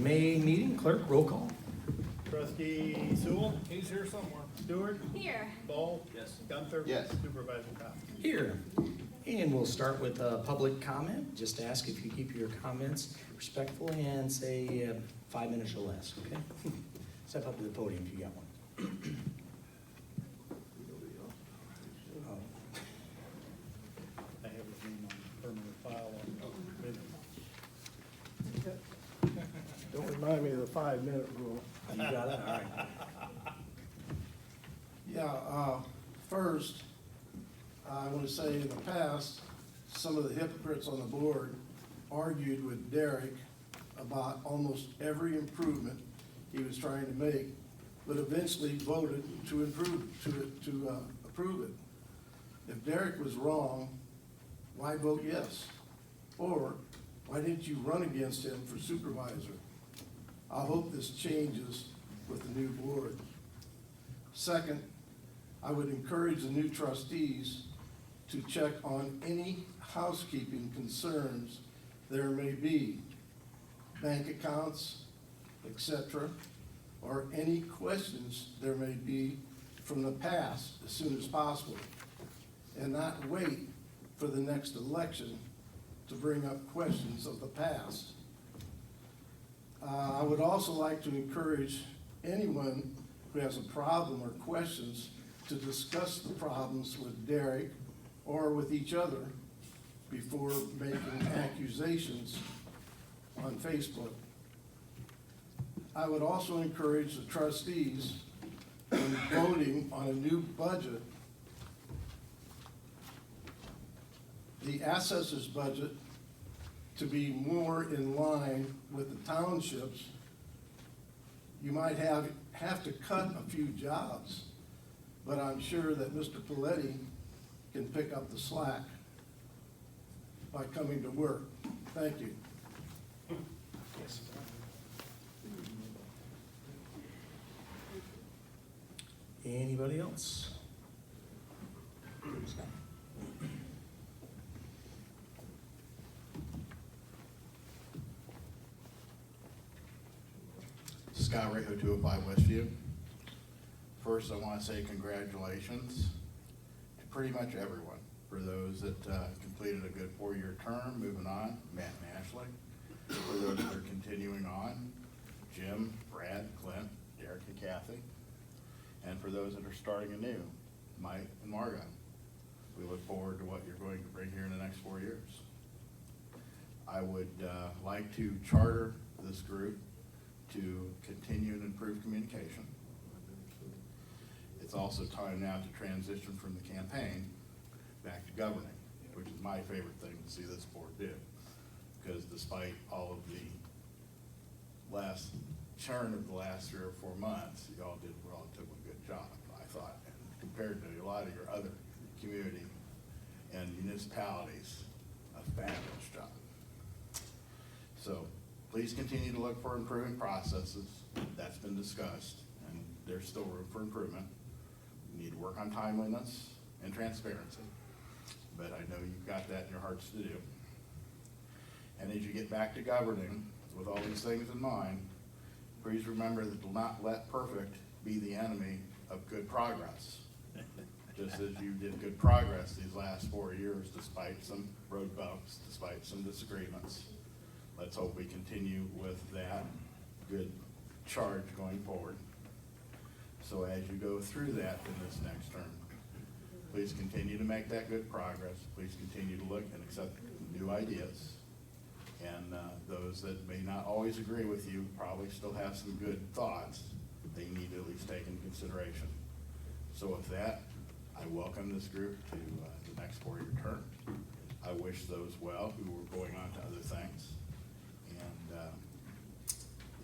May meeting. Clerk, roll call. Trustee Sewell? He's here somewhere. Stewart? Here. Ball? Yes. Gunther? Yes. Supervisor Cox? Here. And we'll start with public comment. Just ask if you keep your comments respectful and say 5 minutes or less, okay? Step up to the podium if you got one. Oh. I have his name on permanent file on. Don't remind me of the 5-minute rule. You got it? All right. Yeah, first, I want to say in the past, some of the hypocrites on the board argued with Derek about almost every improvement he was trying to make, but eventually voted to approve it. If Derek was wrong, why vote yes? Or why didn't you run against him for supervisor? I hope this changes with the new board. Second, I would encourage the new trustees to check on any housekeeping concerns there may be, bank accounts, etc., or any questions there may be from the past as soon as possible, and not wait for the next election to bring up questions of the past. I would also like to encourage anyone who has a problem or questions to discuss the problems with Derek or with each other before making accusations on Facebook. I would also encourage the trustees when voting on a new budget, the assessor's budget, to be more in line with the townships. You might have to cut a few jobs, but I'm sure that Mr. Paletti can pick up the slack by coming to work. Thank you. Anybody else? Scott? Scott Raho, 205 Westview. First, I want to say congratulations to pretty much everyone. For those that completed a good 4-year term, moving on, Matt and Ashley. For those that are continuing on, Jim, Brad, Clint, Derek, and Kathy. And for those that are starting anew, Mike and Margot. We look forward to what you're going to bring here in the next 4 years. I would like to charter this group to continue and improve communication. It's also time now to transition from the campaign back to governing, which is my favorite thing to see this board do. Because despite all of the last churn of the last 3 or 4 months, y'all did a relatively good job, I thought, and compared to a lot of your other community and municipalities, a fabulous job. So please continue to look for improving processes. That's been discussed, and there's still room for improvement. You need to work on timeliness and transparency, but I know you've got that in your hearts to do. And as you get back to governing with all these things in mind, please remember that do not let perfect be the enemy of good progress. Just as you did good progress these last 4 years, despite some road bumps, despite some disagreements. Let's hope we continue with that good charge going forward. So as you go through that in this next term, please continue to make that good progress. Please continue to look and accept new ideas. And those that may not always agree with you probably still have some good thoughts that you need to at least take into consideration. So with that, I welcome this group to the next 4-year term. I wish those well who were going on to other things. And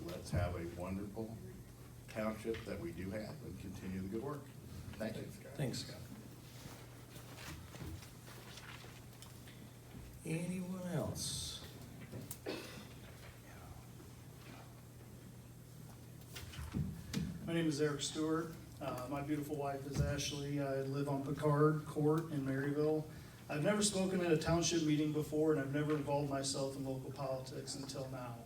let's have a wonderful township that we do have and continue the good work. Thank you. Thanks, Scott. Anyone else? My name is Eric Stewart. My beautiful wife is Ashley. I live on Picard Court in Maryville. I've never spoken at a township meeting before, and I've never involved myself in local politics until now.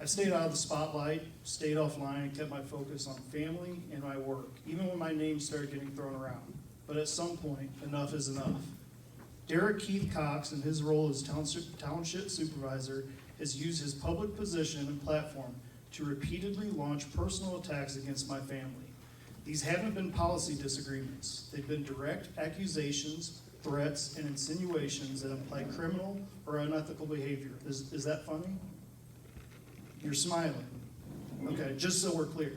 I stayed out of the spotlight, stayed offline, and kept my focus on family and my work, even when my name started getting thrown around. But at some point, enough is enough. Derek Keith Cox, in his role as township supervisor, has used his public position and platform to repeatedly launch personal attacks against my family. These haven't been policy disagreements. They've been direct accusations, threats, and insinuations that imply criminal or unethical behavior. Is that funny? You're smiling. Okay, just so we're clear.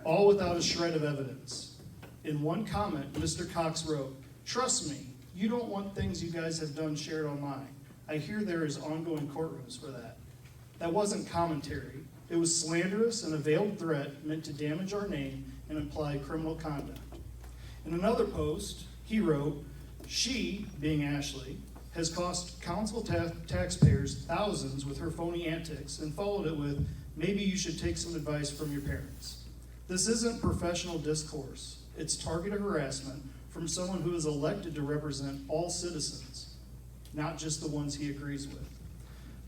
All without a shred of evidence. In one comment, Mr. Cox wrote, "Trust me, you don't want things you guys have done shared online. I hear there is ongoing courtrooms for that." That wasn't commentary. It was slanderous and a veiled threat meant to damage our name and imply criminal conduct. In another post, he wrote, "She, being Ashley, has cost council taxpayers thousands with her phony antics," and followed it with, "Maybe you should take some advice from your parents." This isn't professional discourse. It's targeted harassment from someone who is elected to represent all citizens, not just the ones he agrees with.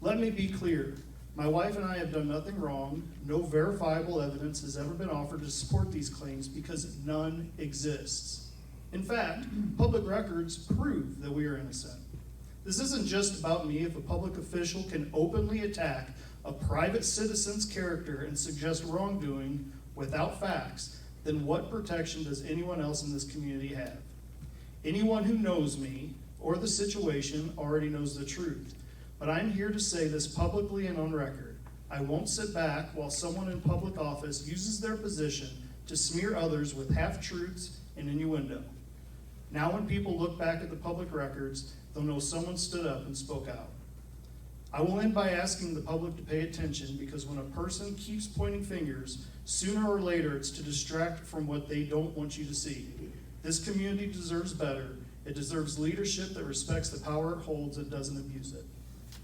Let me be clear. My wife and I have done nothing wrong. No verifiable evidence has ever been offered to support these claims because none exists. In fact, public records prove that we are innocent. This isn't just about me. If a public official can openly attack a private citizen's character and suggest wrongdoing without facts, then what protection does anyone else in this community have? Anyone who knows me or the situation already knows the truth. But I'm here to say this publicly and on record. I won't sit back while someone in public office uses their position to smear others with half-truths and innuendo. Now when people look back at the public records, they'll know someone stood up and spoke out. I will end by asking the public to pay attention, because when a person keeps pointing fingers, sooner or later it's to distract from what they don't want you to see. This community deserves better. It deserves leadership that respects the power it holds and doesn't abuse it.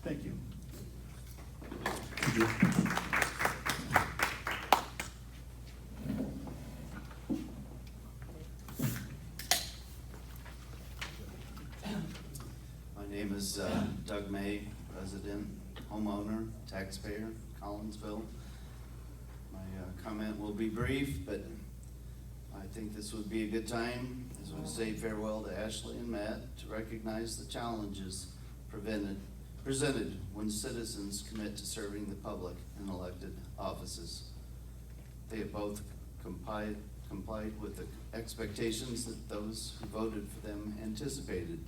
Thank you. My name is Doug May, resident, homeowner, taxpayer, Collinsville. My comment will be brief, but I think this would be a good time as we say farewell to Ashley and Matt to recognize the challenges presented when citizens commit to serving the public in elected offices. They have both complied with the expectations that those who voted for them anticipated.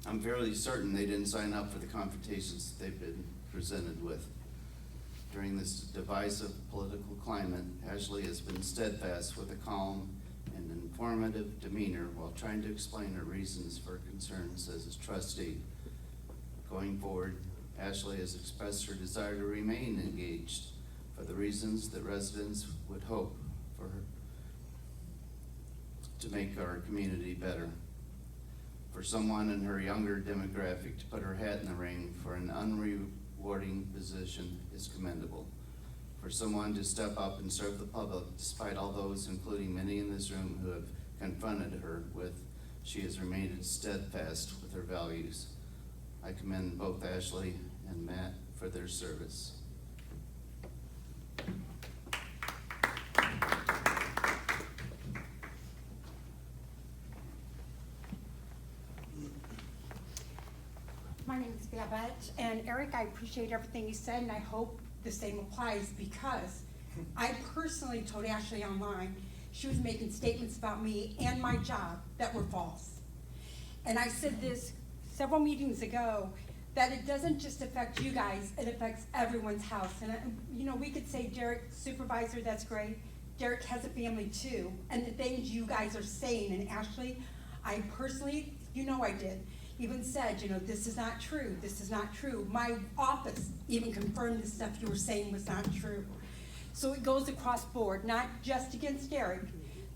I'm fairly certain they didn't sign up for the confrontations that they've been presented with. During this divisive political climate, Ashley has been steadfast with a calm and informative demeanor while trying to explain her reasons for concerns as a trustee. Going forward, Ashley has expressed her desire to remain engaged for the reasons that residents would hope for her to make our community better. For someone in her younger demographic to put her hat in the ring for an unrewarding position is commendable. For someone to step up and serve the public despite all those, including many in this room, who have confronted her with, she has remained steadfast with her values. I commend both Ashley and Matt for their service. My name is Babette, and Eric, I appreciate everything you said, and I hope the same applies, because I personally told Ashley online she was making statements about me and my job that were false. And I said this several meetings ago, that it doesn't just affect you guys, it affects everyone's house. And we could say, Derek, supervisor, that's great. Derek has a family too, and the things you guys are saying, and Ashley, I personally, I did, even said, this is not true, this is not true. My office even confirmed the stuff you were saying was not true. So it goes across board, not just against Derek,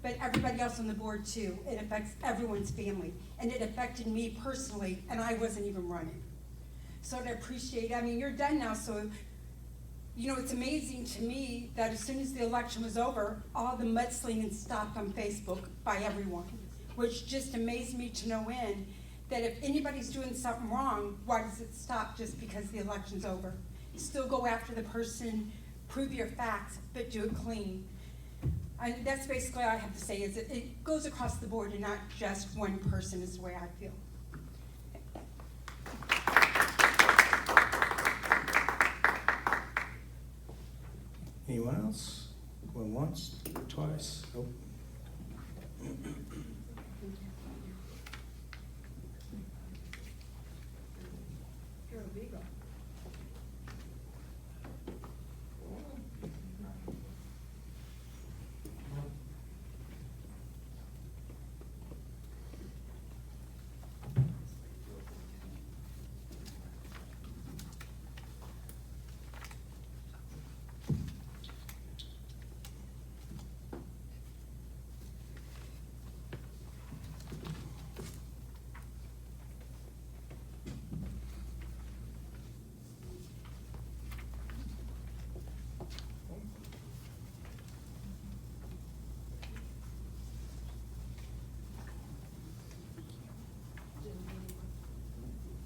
but everybody else on the board too. It affects everyone's family, and it affected me personally, and I wasn't even running. So I appreciate it. You're done now, so it's amazing to me that as soon as the election was over, all the mudslinging stopped on Facebook by everyone, which just amazed me to no end, that if anybody's doing something wrong, why does it stop just because the election's over? Still go after the person, prove your facts, but do it clean. And that's basically all I have to say, is it goes across the board and not just one person, is the way I feel. Anyone else? Going once, twice? Nope.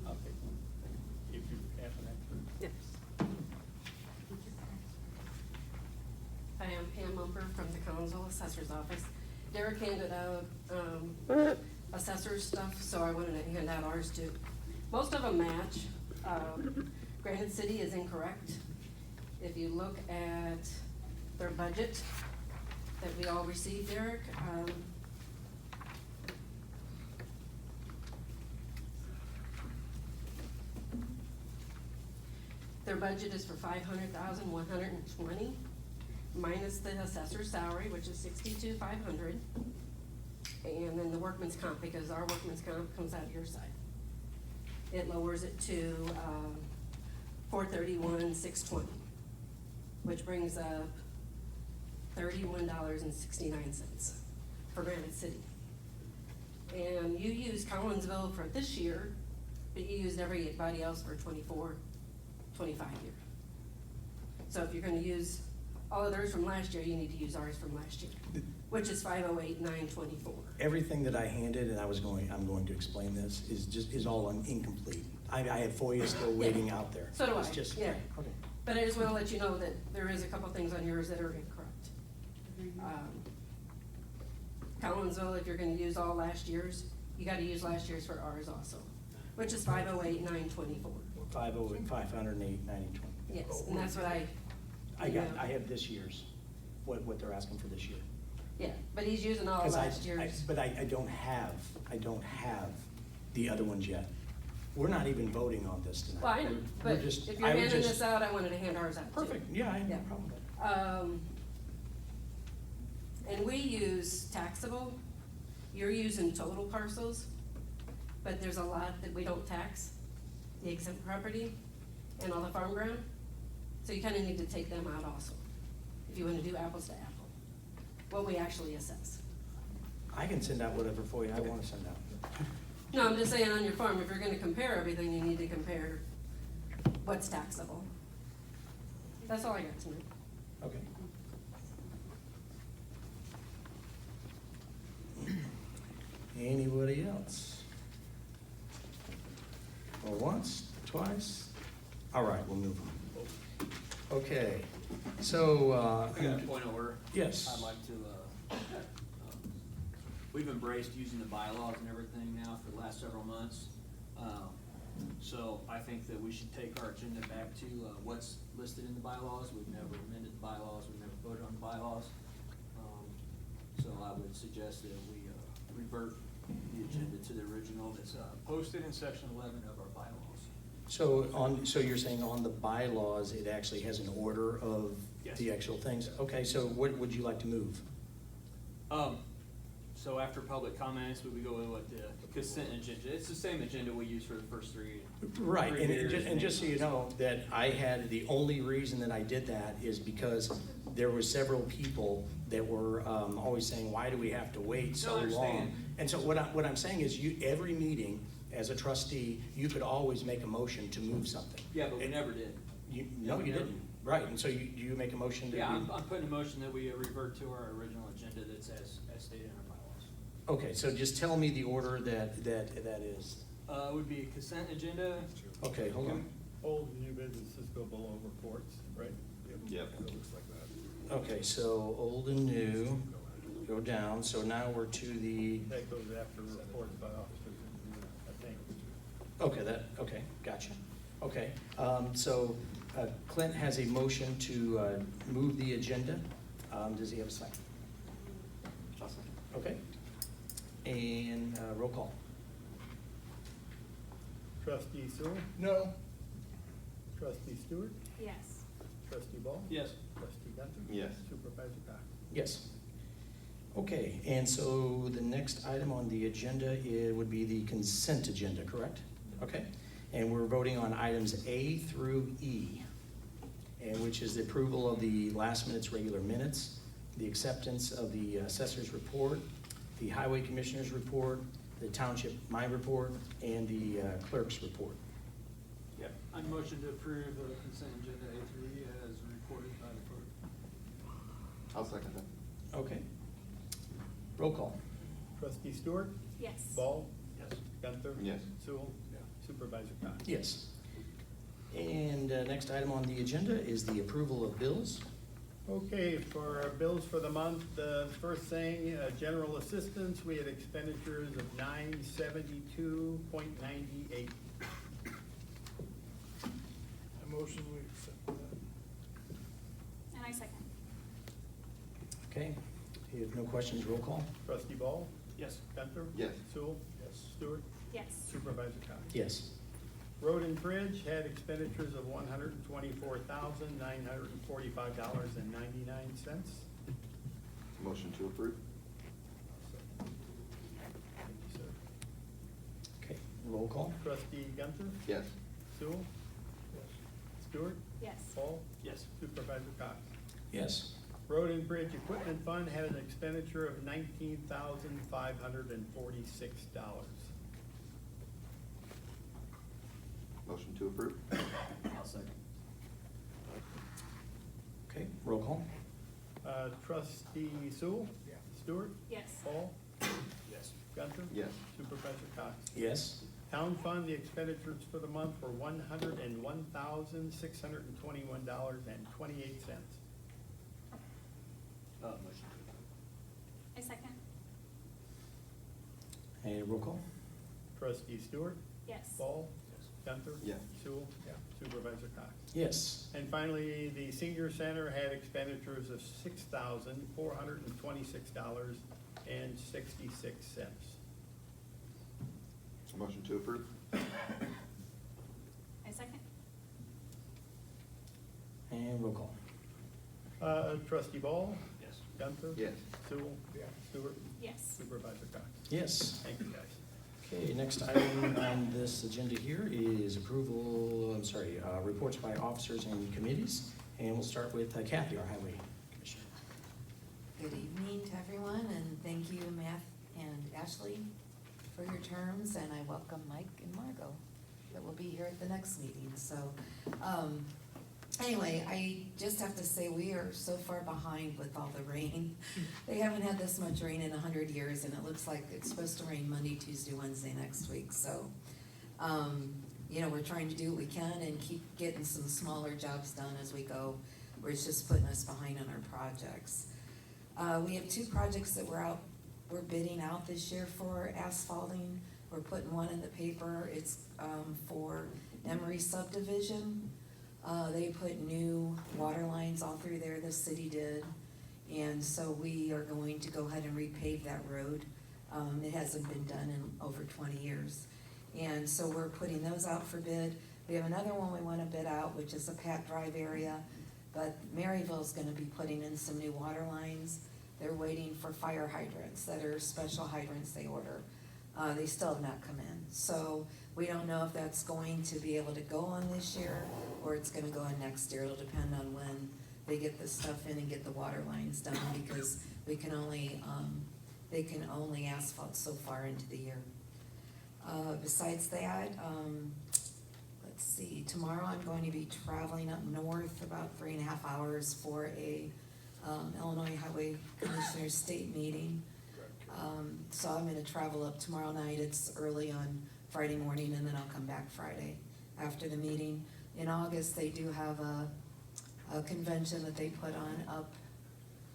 I'll take one. If you have an extra. Yes. I am Pam Mumper from the Collinsville Assessor's Office. Derek handed out assessor's stuff, so I wanted to hand out ours too. Most of them match. Granite City is incorrect. If you look at their budget that we all received, Derek, their budget is for $500,120, minus the assessor's salary, which is $62,500, and then the workman's comp, because our workman's comp comes out of your side. It lowers it to $431,620, which brings up $31.69 for Granite City. And you used Collinsville for this year, but you used everybody else for 24, 25 year. So if you're gonna use all of theirs from last year, you need to use ours from last year, which is 508,924. Everything that I handed, and I'm going to explain this, is all incomplete. I have FOIA still waiting out there. So do It's I, just- yeah. Okay. But I just wanna let you know that there is a couple things on yours that are incorrect. Collinsville, if you're gonna use all last year's, you gotta use last year's for ours also, which is 508,924. 508,920. Yes, and that's what I have this year's, what they're asking for this year. yeah, but he's using all 'Cause last year's. But I don't have the other ones yet. We're not even voting on this tonight. Well, I know, We're but just- if you're I would handing just- this out, I wanted to hand ours out too. Perfect, yeah, I have no Yeah. problem with that. And we use taxable, you're using total parcels, but there's a lot that we don't tax, the exempt property and all the farm ground. So you kinda need to take them out also, if you wanna do apples to apple, what we actually assess. I can send out whatever FOIA I want to send out. No, I'm just saying on your farm, if you're gonna compare everything, you need to compare what's taxable. That's all I got tonight. Okay. Anybody else? Well, once, twice? All right, we'll move on. Okay, so, I got a point of order. yes. I'd like to, we've embraced using the bylaws and everything now for the last several months. So I think that we should take our agenda back to what's listed in the bylaws. We've never amended the bylaws, we've never voted on the bylaws. So I would suggest that we revert the agenda to the original that's posted in section 11 of our bylaws. So you're saying on the bylaws, it actually has an order of Yes. the actual things? Okay, so what would you like to move? So after public comments, we would go with what the consent agenda, it's the same agenda we use for the first three. Right, three and years. just so you know, that I had, the only reason that I did that is because there were several people that were always saying, why do we have to wait so No, I understand. long? And so what I'm saying is, every meeting, as a trustee, you could always make a motion to move something. Yeah, but we never did. No, you Never. didn't, right, and so you make a motion to. Yeah, I'm putting a motion that we revert to our original agenda that's as stated in our bylaws. Okay, so just tell me the order that is. Would be a consent agenda. Okay, hold on. Old and new businesses go below reports, right? Yep. It looks like that. Okay, so old and new go down, so now we're to the, That goes after reports by officers, I think. okay, gotcha. Okay, so Clint has a motion to move the agenda. Does he have a second? Okay. And roll call. Trustee Sewell, No. trustee Stewart, Yes. trustee Ball. Yes. Trustee Gunther. Yes. Supervisor Cox. Yes. Okay, and so the next item on the agenda would be the consent agenda, correct? Okay, and we're voting on items A through E, and which is the approval of the last minute's regular minutes, the acceptance of the assessor's report, the highway commissioner's report, the township mine report, and the clerk's report. Yep. I motion to approve the consent agenda A through E as reported by the clerk. I'll second that. Okay. Roll call. Trustee Stewart, Yes. Ball. Yes. Gunther. Yes. Sewell. Supervisor Cox. Yes. And next item on the agenda is the approval of bills. Okay, for our bills for the month, the first thing, general assistance, we had expenditures of $972.98. I motion we accept that. And I second. Okay, if you have no questions, roll call. Trustee Ball. Yes. Gunther. Yes. Sewell. Yes. Stewart. Yes. Supervisor Cox. Yes. Road and Bridge had expenditures of $124,945.99. Motion to approve? Thank you, sir. Okay, roll call. Trustee Gunther. Yes. Sewell. Yes. Stewart. Yes. Ball. Yes. Supervisor Cox. Yes. Road and Bridge Equipment Fund had an expenditure of $19,546. Motion to approve? I'll second. Okay, roll call. Trustee Sewell. Yeah. Stewart. Yes. Ball. Yes. Gunther. Yes. Supervisor Cox. Yes. Town Fund, the expenditures for the month were $101,621.28. Motion to approve. I second. And roll call. Trustee Stewart. Yes. Ball. Gunther. Yes. Sewell. Yeah. Supervisor Cox. Yes. And finally, the senior center had expenditures of $6,426.66. Motion to approve? I second. And roll call. Trustee Ball. Yes. Gunther. Yes. Sewell. Yeah. Stewart. Yes. Supervisor Cox. Yes. Thank you, guys. Okay, next item on this agenda here is reports by officers and committees. And we'll start with Kathy, our highway commissioner. Good evening to everyone, and thank you, Matt and Ashley, for your terms, and I welcome Mike and Margot that will be here at the next meeting. So, anyway, I just have to say, we are so far behind with all the rain. They haven't had this much rain in 100 years, and it looks like it's supposed to rain Monday, Tuesday, Wednesday next week. So, we're trying to do what we can and keep getting some smaller jobs done as we go, where it's just putting us behind on our projects. We have 2 projects that we're bidding out this year for asphalting. We're putting one in the paper. It's for Emery subdivision. They put new water lines all through there, the city did. And so we are going to go ahead and repave that road. It hasn't been done in over 20 years. And so we're putting those out for bid. We have another one we want to bid out, which is the Pat Drive area. But Maryville's gonna be putting in some new water lines. They're waiting for fire hydrants that are special hydrants they order. They still have not come in. So we don't know if that's going to be able to go on this year or it's gonna go on next year. It'll depend on when they get the stuff in and get the water lines done, because we can only, they can only asphalt so far into the year. Besides that, let's see, tomorrow I'm going to be traveling up north about 3.5 hours for a Illinois Highway Commissioners State Meeting. So I'm gonna travel up tomorrow night. It's early on Friday morning, and then I'll come back Friday after the meeting. In August, they do have a convention that they put on up,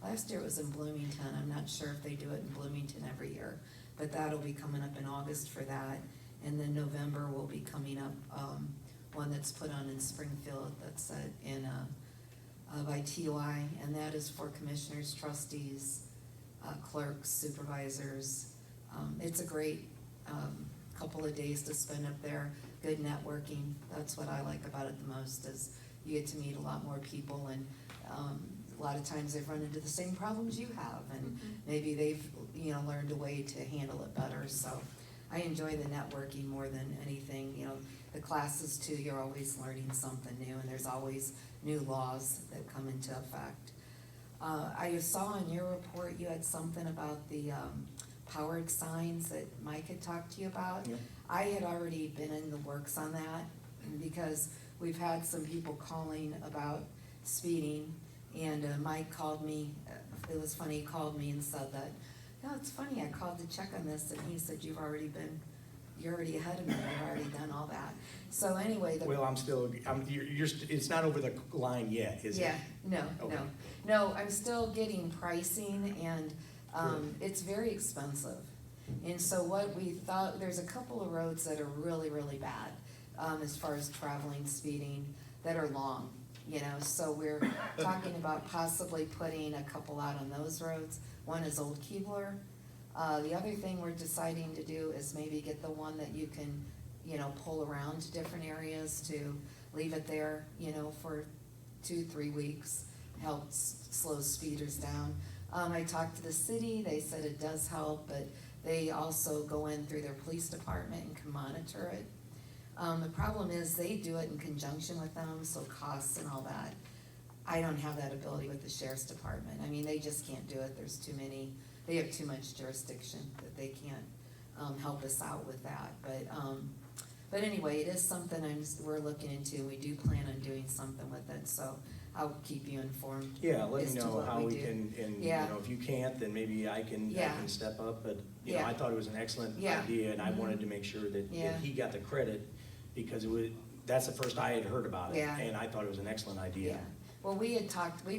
last year it was in Bloomington. I'm not sure if they do it in Bloomington every year, but that'll be coming up in August for that. And then November will be coming up, one that's put on in Springfield, that's by TOI, and that is for commissioners, trustees, clerks, supervisors. It's a great couple of days to spend up there, good networking. That's what I like about it the most, is you get to meet a lot more people, and a lot of times they've run into the same problems you have, and maybe they've, learned a way to handle it better. So I enjoy the networking more than anything. The classes too, you're always learning something new, and there's always new laws that come into effect. I saw in your report you had something about the powered signs that Mike had talked to you about. Yeah. I had already been in the works on that, because we've had some people calling about speeding, and Mike called me. It was funny, he called me and said that, no, it's funny, I called to check on this, and he said, you're already ahead of me, you've already done all that. So anyway, Well, it's not over the line yet, is it? yeah, no, Okay. no, I'm still getting pricing, and Good. it's very expensive. And so what we thought, there's a couple of roads that are really, really bad, as far as traveling, speeding, that are long, so we're talking about possibly putting a couple out on those roads. One is Old Keebler. The other thing we're deciding to do is maybe get the one that you can, pull around to different areas, to leave it there, for 2-3 weeks, helps slow speeders down. I talked to the city, they said it does help, but they also go in through their police department and can monitor it. The problem is they do it in conjunction with them, so costs and all that. I don't have that ability with the sheriff's department. I mean, they just can't do it. They have too much jurisdiction that they can't help us out with that. But anyway, it is something we're looking into. We do plan on doing something with it, so I'll keep you informed. Yeah, let as me to know what how we do. can, and, Yeah. if you can't, then maybe I can Yeah. step up, but, Yeah. I thought it was an excellent Yeah. idea, and I Mhm. wanted to make sure that Yeah. he got the credit, because that's the first I had heard about it, Yeah. and I thought it was an excellent idea. Yeah, well, we've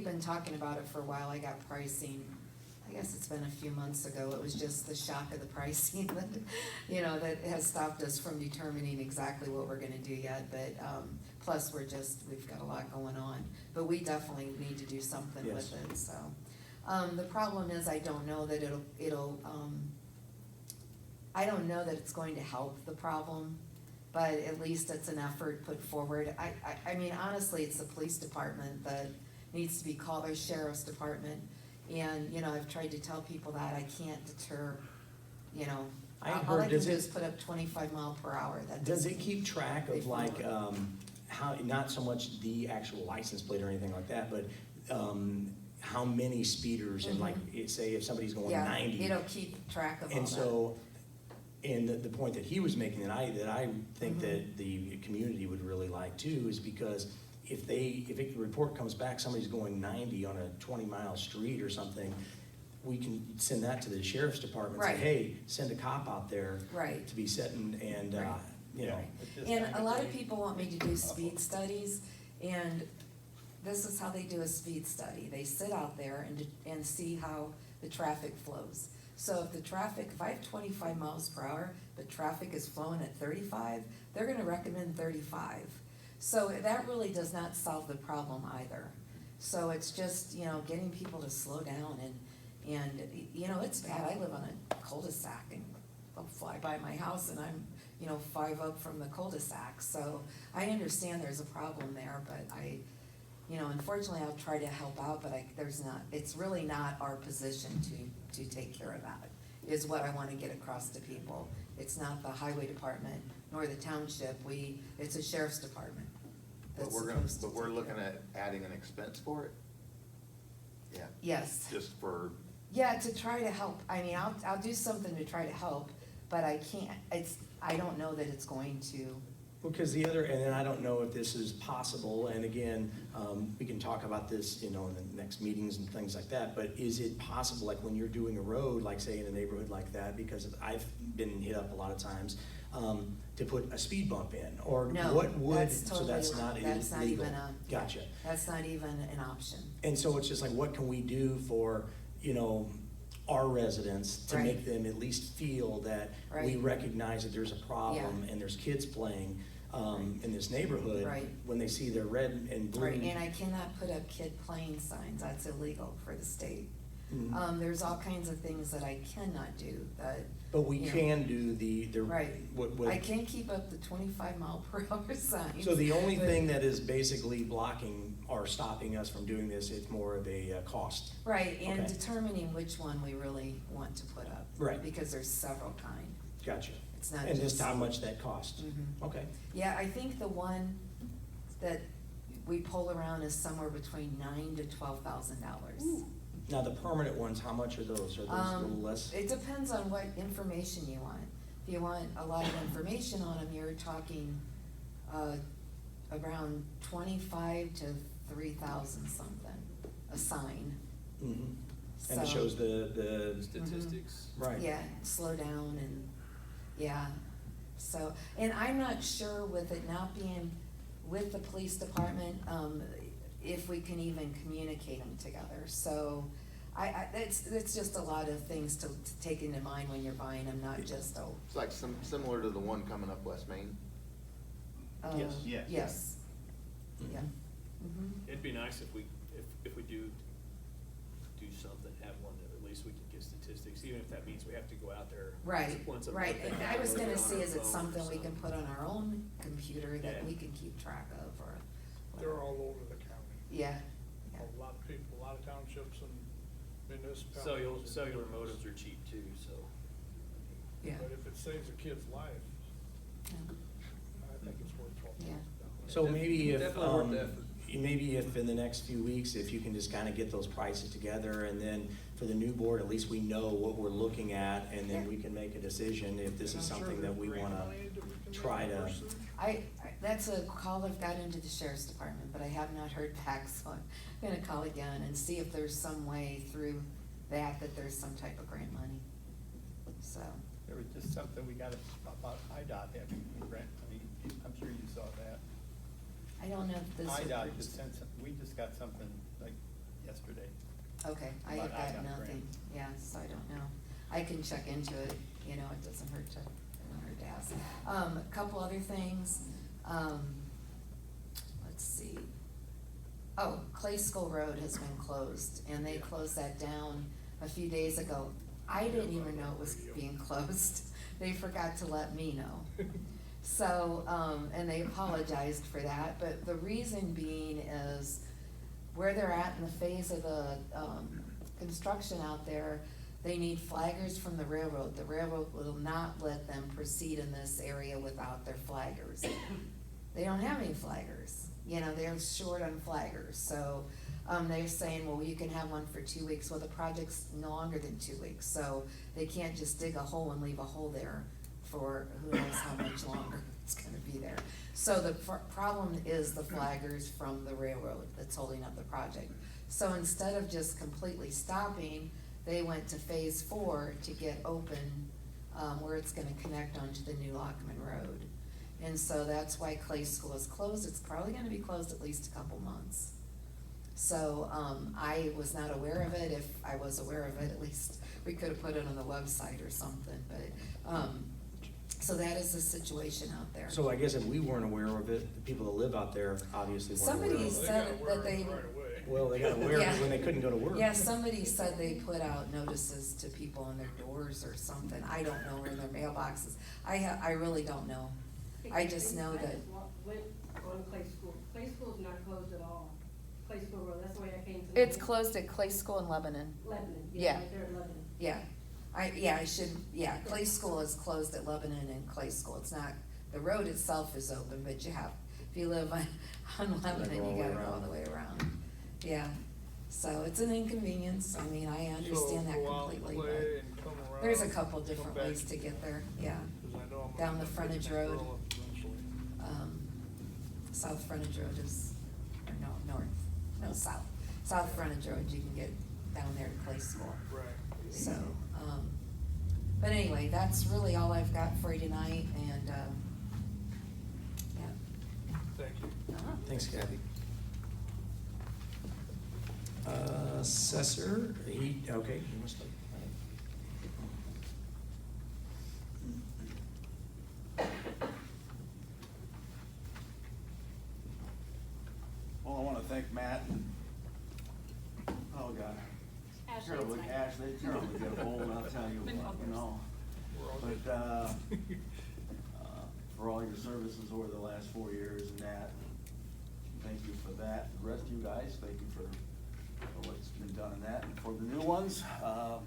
been talking about it for a while. I got pricing, I guess it's been a few months ago. It was just the shock of the pricing that, that has stopped us from determining exactly what we're gonna do yet. But, plus we've got a lot going on, but we definitely need to do something with Yes. it, so. The problem is, I don't know that I don't know that it's going to help the problem, but at least it's an effort put forward. I mean, honestly, it's the police department that needs to be called, or sheriff's department. And, I've tried to tell people that I can't deter, I all heard, I can does do it- is put up 25 mile per hour. That Does doesn't it keep track they of like, follow how, not so much the actual license plate or anything like that, but, how many speeders, and like, say if somebody's going Yeah, 90. it'll keep track of all And that. so, and the point that he was making, that I think Mhm. that the community would really like too, is because if a report comes back, somebody's going 90 on a 20-mile street or something, we can send that to the sheriff's department, and say, Right. hey, send a cop out there Right. to be setting, and, Right. It's just And kind a of lot of thing. people want me to do speed studies, and this is how they do a speed study. They sit out there and see how the traffic flows. So if I have 25 miles per hour, but traffic is flowing at 35, they're gonna recommend 35. So that really does not solve the problem either. So it's just, getting people to slow down, and it's bad. I live on a cul-de-sac, and I'll fly by my house, and I'm, 5 up from the cul-de-sac. So I understand there's a problem there, but unfortunately, I'll try to help out, but it's really not our position to take care of that, is what I wanna get across to people. It's not the highway department, nor the township, it's a sheriff's department. But that's we're supposed to but we're take looking care of at adding an expense for it? Yeah, it. Yes, just for, yeah, to try to help. I mean, I'll do something to try to help, but I can't, I don't know that it's going to. Because and then I don't know if this is possible, and again, we can talk about this, in the next meetings and things like that, but is it possible, like when you're doing a road, like say in a neighborhood like that, because I've been hit up a lot of times, to put a speed bump in? Or No, what would, that's so that's not illegal? That's not even a. Gotcha. That's not even an option. And so it's just like, what can we do for, our residents to Right. make them at least feel that we Right. recognize that there's a problem and there's kids playing in this neighborhood Right. when they see their red and blue. Right, and I cannot put up kid playing signs, that's illegal for the state. Mhm. There's all kinds of things that I cannot do, that. But we you know, can do the. Right. what- I can't keep up the 25-mile-per-hour signs. So the only but- thing that is basically blocking or stopping us from doing this, it's more of a cost. Right, and Okay. determining which one we really want to put up. Right. Because there's several kind. Gotcha. It's not And just just- how much that costs. Mhm. Okay. Yeah, I think the one that we pull around is somewhere between $9,000 to $12,000. Now, the permanent ones, how much are those? Are those a little less? It depends on what information you want. If you want a lot of information on them, you're talking, around 25 to 3,000 something, a sign. Mhm. And it So- shows the, Statistics. right. Yeah, slow down and, yeah, so, and I'm not sure with it not being with the police department, if we can even communicate them together, so it's just a lot of things to take into mind when you're buying them, not just, It's like similar to the one coming up West Main. Yes. Yes. Yes, Mhm. yeah. Mhm. It'd be nice if we do something, have one that at least we can get statistics, even if that means we have to go out there. Right, once a right, month and I was look gonna on see, our is it phone or something we can something. put on our own computer that Yeah. we can keep track of, or? They're all over the county. Yeah, yeah. A lot of people, a lot of townships and municipalities. Cellular modems are cheap too, so. Yeah. But if it saves a kid's life, Yeah. I think it's worth $12,000. Yeah. So maybe if, Definitely worth the effort. maybe if in the next few weeks, if you can just kind of get those prices together, and then for the new board, at least we know what we're looking at, and then Yeah. we can make a decision if this And is I'm sure something that we there's wanna grant money that we can try to. reimburse them. That's a call I've got into the sheriff's department, but I have not heard back, so I'm gonna call again and see if there's some way through that there's some type of grant money, so. There was just something we got about IDOT having grant money, I'm sure you saw that. I don't know if this. IDOT just sent some, we just got something like yesterday. Okay, I About have got IDOT nothing, yeah, so I don't know. I can check into it, it doesn't hurt to ask. A couple other things, let's see. Oh, Clay School Road has been closed, and they closed that down a few days ago. I didn't even know it was being closed. They forgot to let me know. So, and they apologized for that, but the reason being is where they're at in the phase of the, construction out there, they need flaggers from the railroad. The railroad will not let them proceed in this area without their flaggers. They don't have any flaggers, they're short on flaggers, so, they're saying, well, you can have one for 2 weeks. Well, the project's no longer than 2 weeks, so they can't just dig a hole and leave a hole there for who knows how much longer it's gonna be there. So the problem is the flaggers from the railroad that's holding up the project. So instead of just completely stopping, they went to phase 4 to get open, where it's gonna connect onto the new Lockman Road. And so that's why Clay School is closed. It's probably gonna be closed at least a couple months. So, I was not aware of it. If I was aware of it, at least we could have put it on the website or something, but, so that is the situation out there. So I guess if we weren't aware of it, the people that live out there obviously weren't aware Somebody of it. They said got aware that of they. it right away. Well, they got aware of Yeah. it when they couldn't go to work. Yeah, somebody said they put out notices to people on their doors or something. I don't know, or in their mailboxes. I really don't know. I just know that. Went on Clay School. Clay School's not closed at all. Clay School Road, that's the way I came to know. It's closed at Clay School in Lebanon. Lebanon, Yeah. right there in Lebanon. Yeah. Clay School is closed at Lebanon and Clay School. It's not, the road itself is open, but if you live on Lebanon, you gotta go all the way around. Yeah, so it's an inconvenience. I mean, I understand that So go out completely, Clay but and come around, there's a couple come different back, ways to get there, yeah. 'cause I know I'm Down gonna the pick frontage that road. girl up eventually. South frontage road is, or south frontage road, you can get down there to Clay School. Right. So, But anyway, that's really all I've got for you tonight, and, yeah. Thank you. Thanks, Kathy. Assessor, okay, you must. Well, I want to thank Matt and, oh God, Ashley, terribly, it's fine. Ashley, terribly get old, I'll tell you what, you know. But, for all your services over the last 4 years and that, thank you for that. The rest of you guys, thank you for what's been done in that. And for the new ones, I'm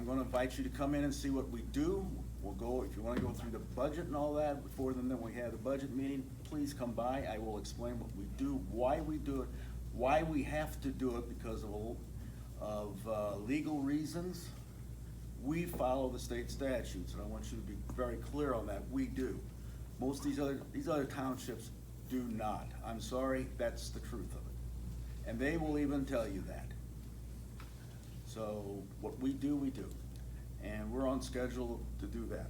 gonna invite you to come in and see what we do. We'll go, if you wanna go through the budget and all that, before then we have the budget meeting, please come by. I will explain what we do, why we do it, why we have to do it because of legal reasons. We follow the state statutes, and I want you to be very clear on that. We do. Most of these other townships do not. I'm sorry, that's the truth of it. And they will even tell you that. So what we do, we do. And we're on schedule to do that.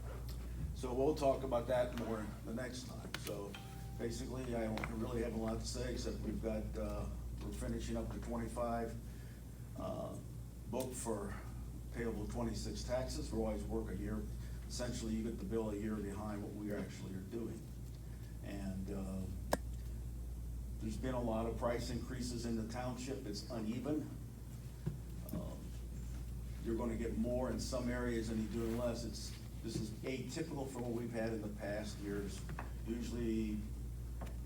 So we'll talk about that more the next time. So basically, I don't really have a lot to say, except we've got, we're finishing up the 25 book for payable 26 taxes. We always work a year. Essentially, you get the bill a year behind what we actually are doing. And there's been a lot of price increases in the township. It's uneven. You're gonna get more in some areas and you're doing less. This is atypical from what we've had in the past years. Usually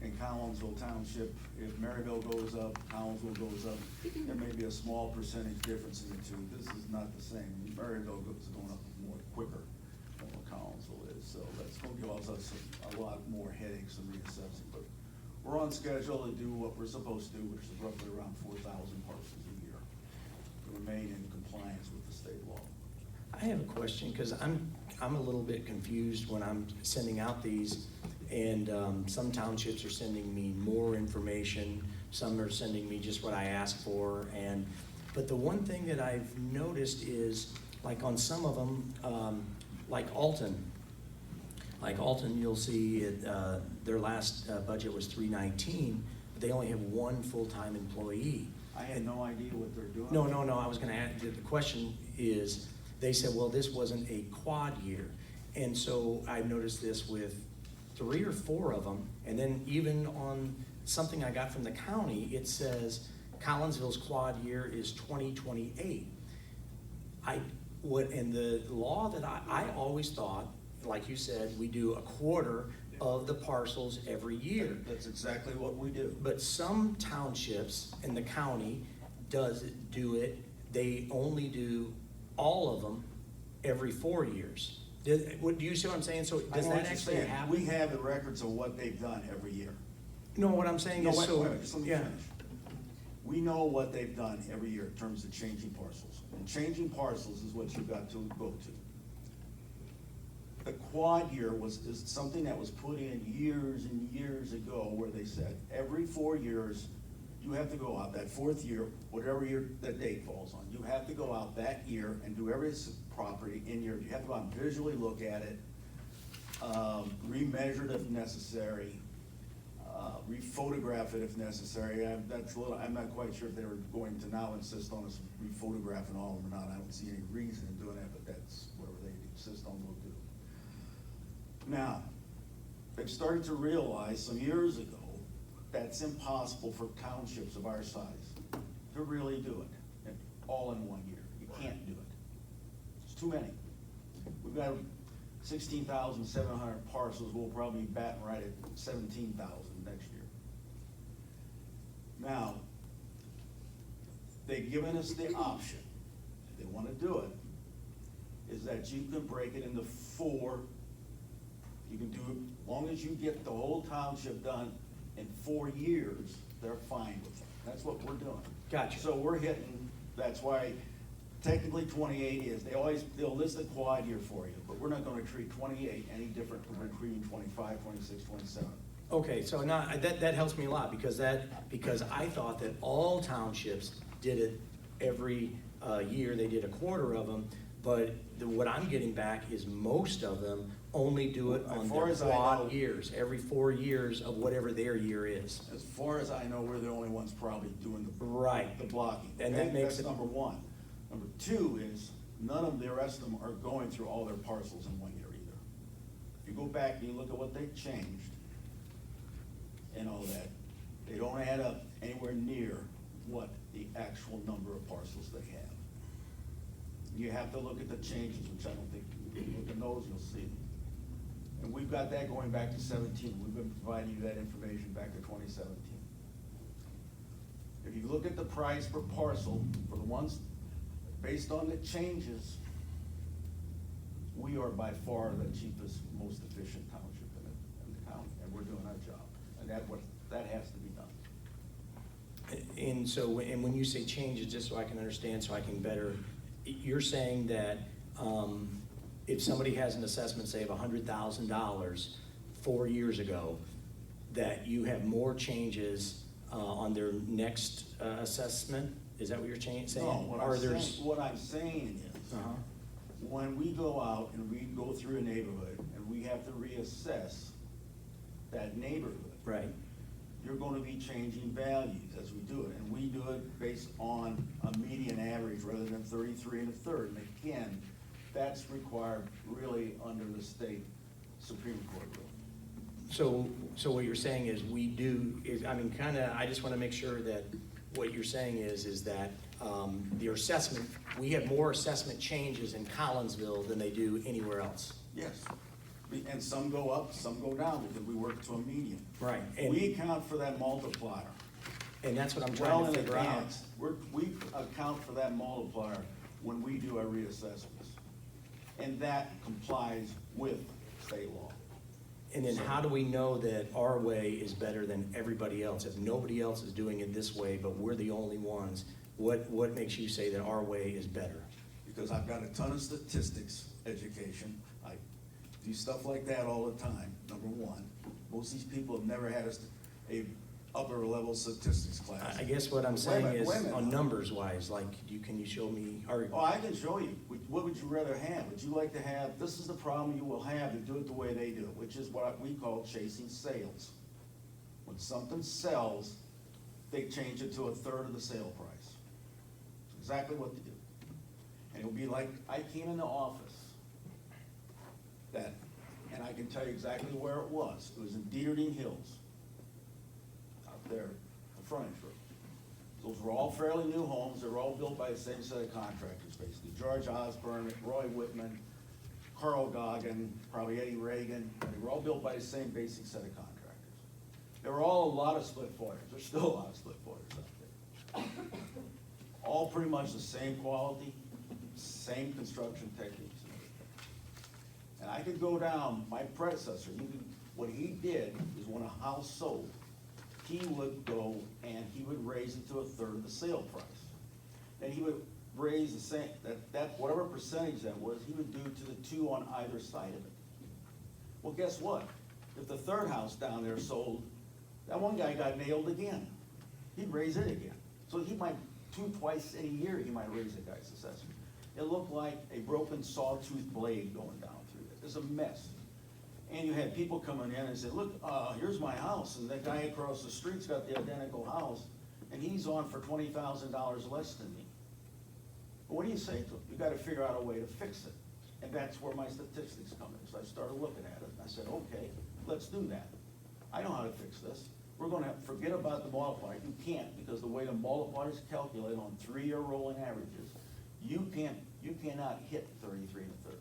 in Collinsville Township, if Maryville goes up, Collinsville goes up, there may be a small percentage difference in the two. This is not the same. Maryville is going up more quicker than what Collinsville is, so that's gonna give us a lot more headaches and reassessing. But we're on schedule to do what we're supposed to do, which is roughly around 4,000 parcels a year, to remain in compliance with the state law. I have a question, because I'm a little bit confused when I'm sending out these, and some townships are sending me more information, some are sending me just what I asked for, but the one thing that I've noticed is, like on some of them, like Alton, you'll see their last budget was $319, but they only have one full-time employee. I had no idea what they're doing. No, I was gonna add, the question is, they said, well, this wasn't a quad year. And so I noticed this with 3 or 4 of them, and then even on something I got from the county, it says Collinsville's quad year is 2028. And the law that I always thought, like you said, we do a quarter of the parcels every year. That's exactly what we do. But some townships in the county do it, they only do all of them every 4 years. Do you see what I'm saying? So does that actually happen? We have the records of what they've done every year. No, what I'm saying is, Wait, so, just let me yeah. finish. We know what they've done every year in terms of changing parcels. And changing parcels is what you've got to go to. The quad year is something that was put in years and years ago, where they said every 4 years, you have to go out that 4th year, whatever year that date falls on, you have to go out that year and do every property in your, you have to go out and visually look at it, remeasure it if necessary, rephotograph it if necessary. I'm not quite sure if they were going to now insist on us rephotographing all of them or not. I don't see any reason in doing that, but that's whatever they insist on, we'll do. Now, they've started to realize some years ago that's impossible for townships of our size to really do it all in 1 year. You can't do it. It's too many. We've got 16,700 parcels. We'll probably be batting right at 17,000 next year. Now, they've given us the option, if they want to do it, is that you can break it into 4. You can do it, as long as you get the whole township done in 4 years, they're fine with it. That's what we're doing. Gotcha. So we're hitting, that's why technically 28 is, they'll list the quad year for you, but we're not gonna treat 28 any different than we're treating 25, 26, 27. Okay, so now, that helps me a lot, because I thought that all townships did it every year, they did a quarter of them. But what I'm getting back is most of them only do it on As far their as I quad know- years, every 4 years of whatever their year is. As far as I know, we're the only ones probably doing the. Right. The blocking. And that Okay? makes That's it- number one. Number two is, none of the rest of them are going through all their parcels in 1 year either. If you go back and you look at what they've changed and all that, they don't add up anywhere near what the actual number of parcels they have. You have to look at the changes, which I don't think, if you look at those, you'll see them. And we've got that going back to 17. We've been providing you that information back to 2017. If you look at the price per parcel for the ones, based on the changes, we are by far the cheapest, most efficient township in the county, and we're doing our job. And that has to be done. And so, and when you say changes, just so I can understand, so I can better, you're saying that if somebody has an assessment, say of $100,000 4 years ago, that you have more changes on their next assessment? Is that what you're saying? No, Or there's- what I'm saying is, Uh-huh. when we go out and we go through a neighborhood and we have to reassess that neighborhood, Right. you're gonna be changing values as we do it, and we do it based on a median average rather than 33 1/3. And again, that's required really under the state Supreme Court rule. So what you're saying is I just want to make sure that what you're saying is that the assessment, we have more assessment changes in Collinsville than they do anywhere else. Yes, and some go up, some go down because we work to a median. Right. And- We account for that multiplier. And that's what I'm Well trying to in figure out. advance. We account for that multiplier when we do our reassessments. And that complies with state law. And then how do we know that our way is better than everybody else? If nobody else is doing it this way, but we're the only ones, what makes you say that our way is better? Because I've got a ton of statistics education. I do stuff like that all the time, number one. Most of these people have never had a upper level statistics class. I guess what I'm Wait a saying minute, is, wait a minute. on numbers wise, like, can you show me, or, Oh, I can show you. What would you rather have? Would you like to have, this is the problem you will have to do it the way they do, which is what we call chasing sales. When something sells, they change it to 1/3 of the sale price. Exactly what they do. And it'll be like, I came in the office and I can tell you exactly where it was. It was in Dearden Hills, out there, the frontage road. Those were all fairly new homes. They were all built by the same set of contractors, basically. George Osborne, Roy Whitman, Carl Goggin, probably Eddie Reagan. They were all built by the same basic set of contractors. There were all a lot of split foilers. There's still a lot of split foilers out there. All pretty much the same quality, same construction techniques and everything. And I could go down, my predecessor, what he did is when a house sold, he would go and he would raise it to 1/3 of the sale price. And he would raise the same, that whatever percentage that was, he would do to the two on either side of it. Well, guess what? If the third house down there sold, that one guy got nailed again. He'd raise it again. So he might, twice in a year, he might raise the guy's assessment. It looked like a broken sawtooth blade going down through it. It's a mess. And you had people coming in and say, look, here's my house, and that guy across the street's got the identical house, and he's on for $20,000 less than me. But what do you say to him? You gotta figure out a way to fix it. And that's where my statistics come in. So I started looking at it, and I said, okay, let's do that. I know how to fix this. We're gonna have to forget about the multiplier. You can't, because the way the multipliers calculate on 3-year rolling averages, you cannot hit 33 1/3.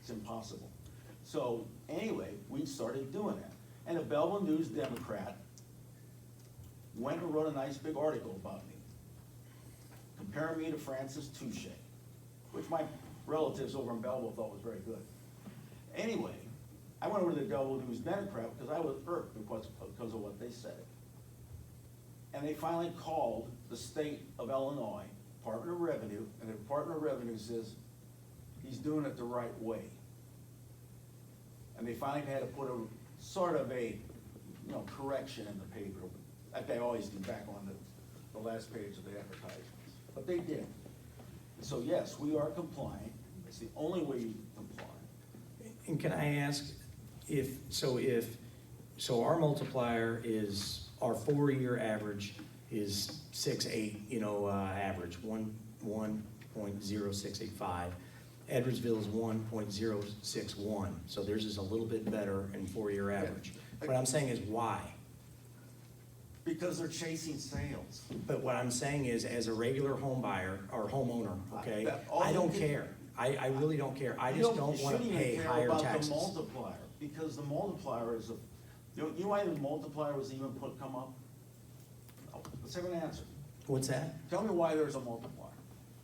It's impossible. So anyway, we started doing that. And the Belleville News Democrat went and wrote a nice big article about me, comparing me to Francis Touche, which my relatives over in Belleville thought was very good. Anyway, I went over to the Belleville News Democrat because I was irked because of what they said. And they finally called the state of Illinois, Department of Revenue, and the Department of Revenue says, he's doing it the right way. And they finally had to put a sort of a, correction in the paper, like they always do back on the last page of the advertisements. But they did. So yes, we are compliant. It's the only way you comply. And can I ask so our multiplier is, our 4-year average is 6.8, average, 1.0685. Edwardsville is 1.061, so theirs is a little bit better in 4-year average. What I'm saying is why? Because they're chasing sales. But what I'm saying is, as a regular home buyer or homeowner, okay, All I don't you care. I really don't care. I You just don't wanna shouldn't even pay care higher about taxes. the multiplier, because the multiplier is you know why the multiplier was even come up? Oh, let's have an answer. What's that? Tell me why there's a multiplier.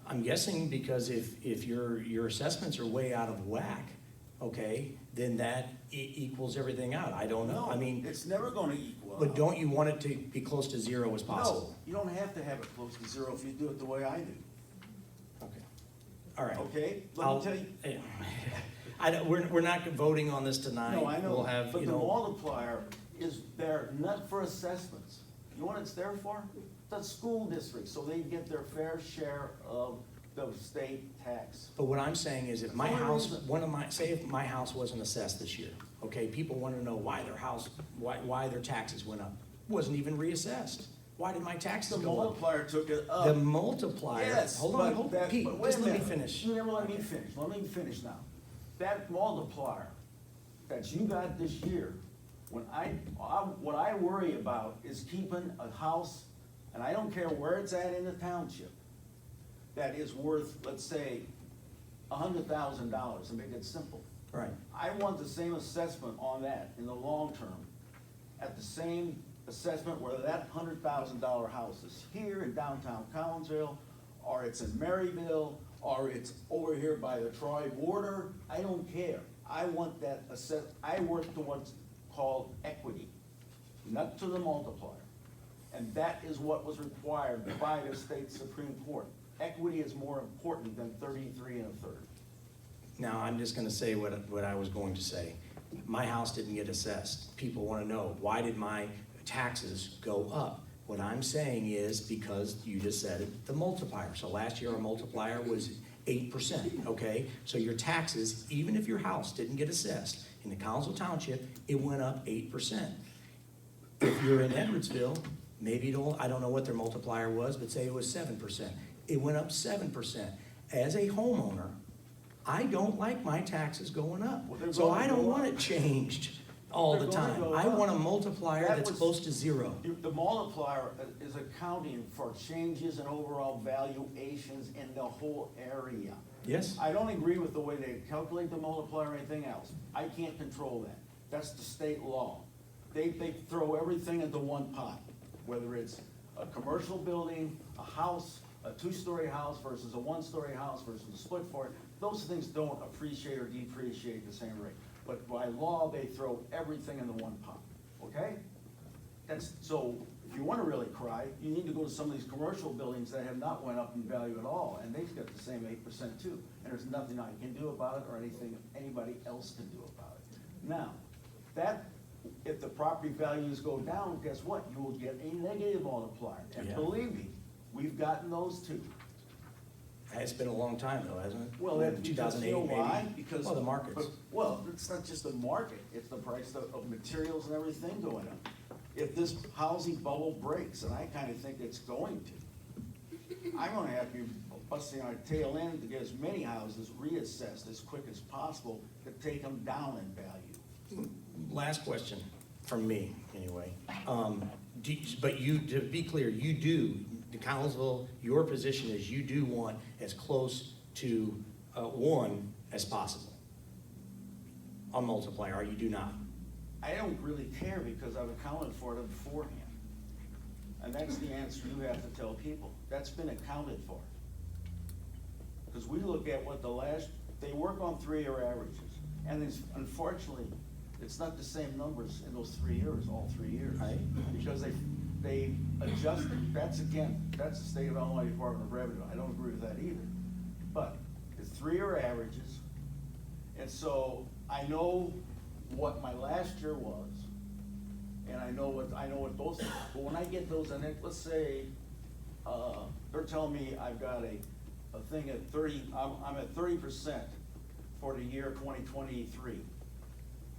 I'm guessing because if your assessments are way out of whack, okay, then that equals everything out. I don't know. I mean, It's never gonna equal but out. don't you want it to be close to zero as possible? No, you don't have to have it close to zero if you do it the way I do, Okay. All right. okay? Let I'll- me tell you. we're not voting on this tonight. No, I know, We'll have, but the multiplier is there not for assessments. You know what it's there for? The school districts, so they get their fair share of the state tax. But what I'm saying is, if my That's the only house, reason. say if my house wasn't assessed this year, okay, people want to know why why their taxes went up. Wasn't even reassessed. Why did my taxes The go up? multiplier took it up. The multiplier, Yes, hold but on, that- Pete, but wait just a let me minute. finish. You never let me finish. Let me finish now. That multiplier that you got this year, what I worry about is keeping a house, and I don't care where it's at in the township, that is worth, let's say, $100,000, to make it simple. Right. I want the same assessment on that in the long term, at the same assessment, whether that $100,000 house is here in downtown Collinsville, or it's in Maryville, or it's over here by the Troy border, I don't care. I want that I work to what's called equity, not to the multiplier. And that is what was required by the state Supreme Court. Equity is more important than 33 1/3. Now, I'm just gonna say what I was going to say. My house didn't get assessed. People wanna know, why did my taxes go up? What I'm saying is, because you just said it, the multiplier. So last year, our multiplier was 8%, okay? So your taxes, even if your house didn't get assessed, in the Collinsville Township, it went up 8%. If you're in Edwardsville, maybe I don't know what their multiplier was, but say it was 7%. It went up 7%. As a homeowner, I don't like my taxes going up. Well, they're So going I to don't go want up. it changed all the They're going to time. go I up. want a multiplier That that's was- close to zero. The multiplier is accounting for changes in overall valuations in the whole area. Yes? I don't agree with the way they calculate the multiplier or anything else. I can't control that. That's the state law. They throw everything into one pot, whether it's a commercial building, a house, a 2-story house versus a 1-story house versus a split floor. Those things don't appreciate or depreciate the same rate. But by law, they throw everything into one pot, okay? So if you wanna really cry, you need to go to some of these commercial buildings that have not went up in value at all, and they've got the same 8% too. And there's nothing I can do about it or anything anybody else can do about it. Now, if the property values go down, guess what? You will get a negative multiplier. And Yeah. believe me, we've gotten those too. It's been a long time though, hasn't it? Well, that, because 2008 you know maybe. why? Because. Well, the markets. Well, it's not just the market, it's the price of materials and everything going up. If this housing bubble breaks, and I kinda think it's going to, I'm gonna have to be busting our tail end to get as many houses reassessed as quick as possible to take them down in value. Last question, from me, anyway. But to be clear, the Collinsville, your position is you do want as close to 1 as possible on multiplier, or you do not? I don't really care because I've accounted for it beforehand. And that's the answer you have to tell people. That's been accounted for. Because we look at what they work on 3-year averages. And unfortunately, it's not the same numbers in those 3 years, all 3 years. Right. Because they adjusted, that's the state of Illinois Department of Revenue. I don't agree with that either. But it's 3-year averages. And so I know what my last year was, and I know what those, but when I get those, and let's say, they're telling me I've got a a thing at 30, I'm at 30% for the year 2023.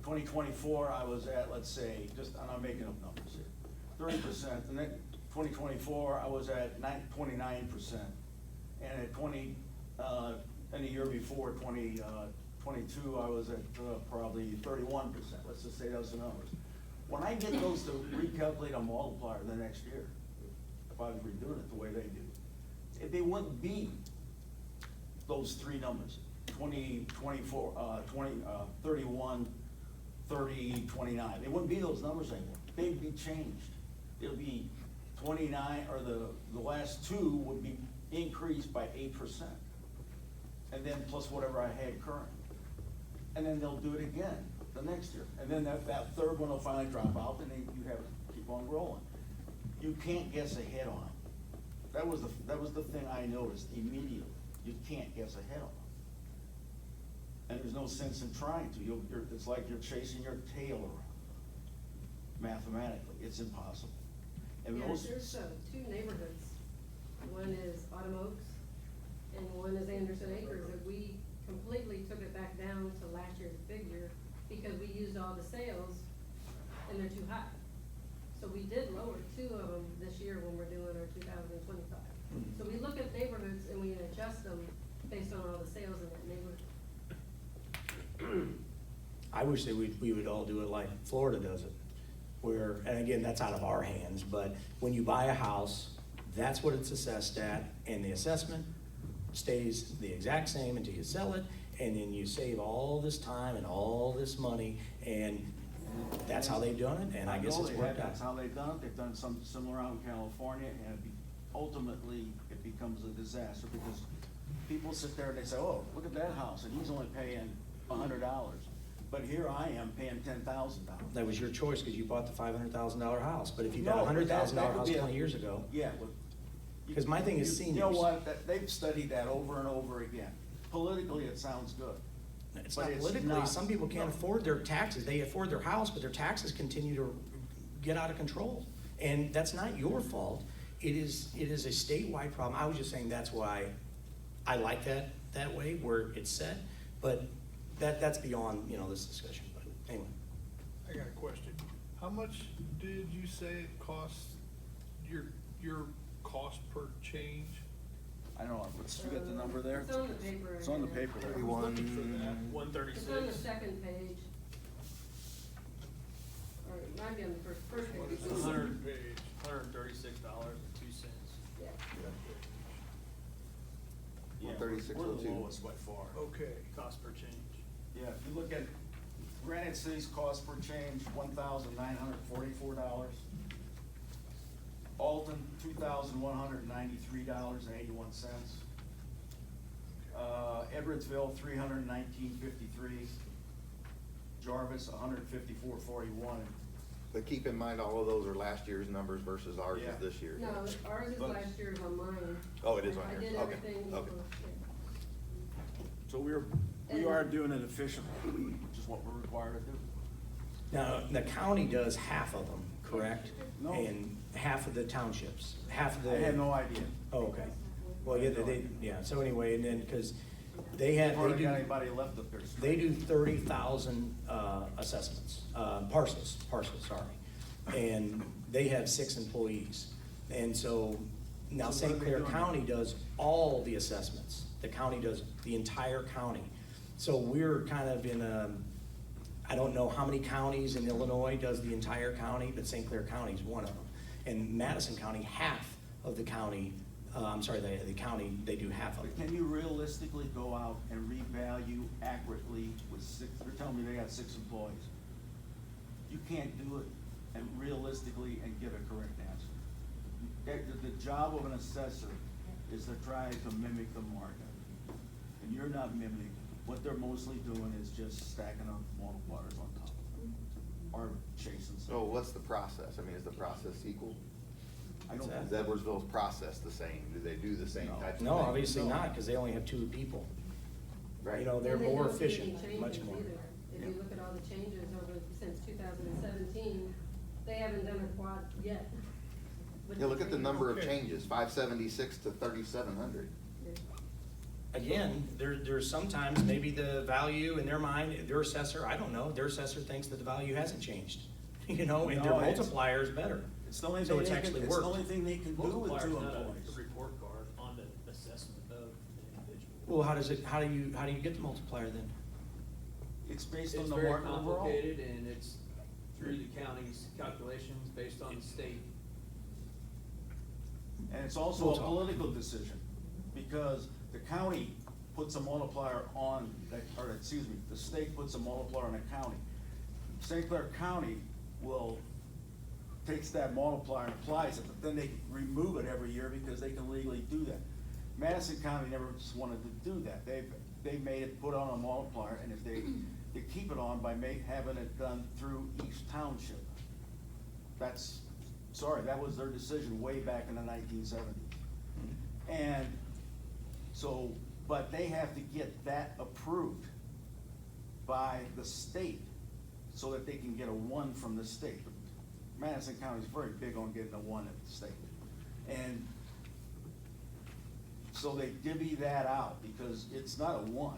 2024, I was at, let's say, and I'm making up numbers here, 30%. And then 2024, I was at 29%. And at and the year before, 2022, I was at probably 31%. Let's just say those are numbers. When I get those to recalculate a multiplier the next year, if I was redoing it the way they do, they wouldn't be those three numbers, 20, 24, 31, 30, 29. They wouldn't be those numbers anymore. They'd be changed. It'll be 29, or the last two would be increased by 8%. And then plus whatever I had current. And then they'll do it again the next year. And then that third one will finally drop out, and then you have to keep on rolling. You can't guess ahead on it. That was the thing I noticed immediately. You can't guess ahead on it. And there's no sense in trying to. It's like you're chasing your tail around. Mathematically, it's impossible. And Yeah, most, there's two neighborhoods. One is Autumn Oaks and one is Anderson Acres, that we completely took it back down to last year's figure because we used all the sales and they're too high. So we did lower two of them this year when we're doing our 2025. So we look at neighborhoods and we adjust them based on all the sales in that neighborhood. I wish that we would all do it like Florida does it, where, and again, that's out of our hands, but when you buy a house, that's what it's assessed at, and the assessment stays the exact same until you sell it, and then you save all this time and all this money, and that's how they've done it, and I guess it's worked out. That's how they've done it. They've done something similar out in California, and ultimately, it becomes a disaster, because people sit there and they say, oh, look at that house, and he's only paying $100. But here I am paying $10,000. That was your choice, because you bought the $500,000 house, but if you got a $100,000 house 20 years ago. Yeah. Because my thing is seniors. You know what, they've studied that over and over again. Politically, it sounds good. It's But not it's politically, not. some people can't No. afford their taxes, they afford their house, but their taxes continue to get out of control. And that's not your fault, it is a statewide problem. I was just saying that's why I like that way, where it's set, but that's beyond, this discussion, but anyway. I got a question. How much did you say it costs, your cost per change? I don't know, you got the number there? It's on the paper. It's on the paper there. I was looking for that. 136. It's on the second page. Or it might be on the first page. It's the third page. $136.02. Yeah. Yeah, $136.02. We're the lowest by far. Okay. Cost per change. Yeah, if you look at Granite City's cost per change, $1,944. Alton, $2,193.81. Edwardsville, $319.53. Jarvis, $154.41. But keep in mind, all of those are last year's numbers versus ours Yeah. is this year. No, ours is But- last year's on mine. Oh, it is on I yours. did Okay, everything. okay. So we are doing it efficiently, which is what we're required to do. Now, the county does half of them, correct? No. And half of the townships, half of the. I had no idea. Oh, okay. Well, yeah, so anyway, and then, because they Hardly do. got anybody left up there. They do 30,000 assessments, parcels, sorry. And they have 6 employees. And so now So what St. are they Clair doing? County does all the assessments. The county does the entire county. So we're kind of in I don't know how many counties in Illinois does the entire county, but St. Clair County is one of them. And Madison County, half of the county, the county, they do half of But it. can you realistically go out and revalue accurately with 6, they're telling me they got 6 employees. You can't do it and realistically and get a correct answer. The job of an assessor is to try to mimic the market. And you're not mimicking. What they're mostly doing is just stacking up multipliers on top, or chasing So something. what's the process? I mean, is the process equal? I don't. Is Edwardsville's process the same? Do they do the same No. types of things? No, obviously not, because they only have 2 people. Right. They're And they more don't see any efficient, much changes more. either. If Yeah. you look at all the changes over since 2017, they haven't done a quad yet. with Yeah, look at the number of Okay. changes, 576 to 3,700. again, there's sometimes maybe the value in their mind, their assessor, I don't know, their assessor thinks that the value hasn't changed, you know, and their No, it's- multiplier is better. It's the only So thing it's they can, actually it's the worked. only thing they can do with Multiplier's two not employees. a report card on the assessment of the individual. Well, how do you get the multiplier then? It's based on It's the very market overall. complicated, and it's through the county's calculations based on the state. And it's also We'll a talk. political decision, because the county puts a multiplier on, or excuse me, the state puts a multiplier on a county. St. Clair County takes that multiplier and applies it, but then they remove it every year because they can legally do that. Madison County never just wanted to do that. They made it put on a multiplier, and if they keep it on by having it done through each township. That was their decision way back in the 1970s. And so, but they have to get that approved by the state so that they can get a 1 from the state. Madison County is very big on getting a 1 at the state. And so they divvy that out because it's not a 1.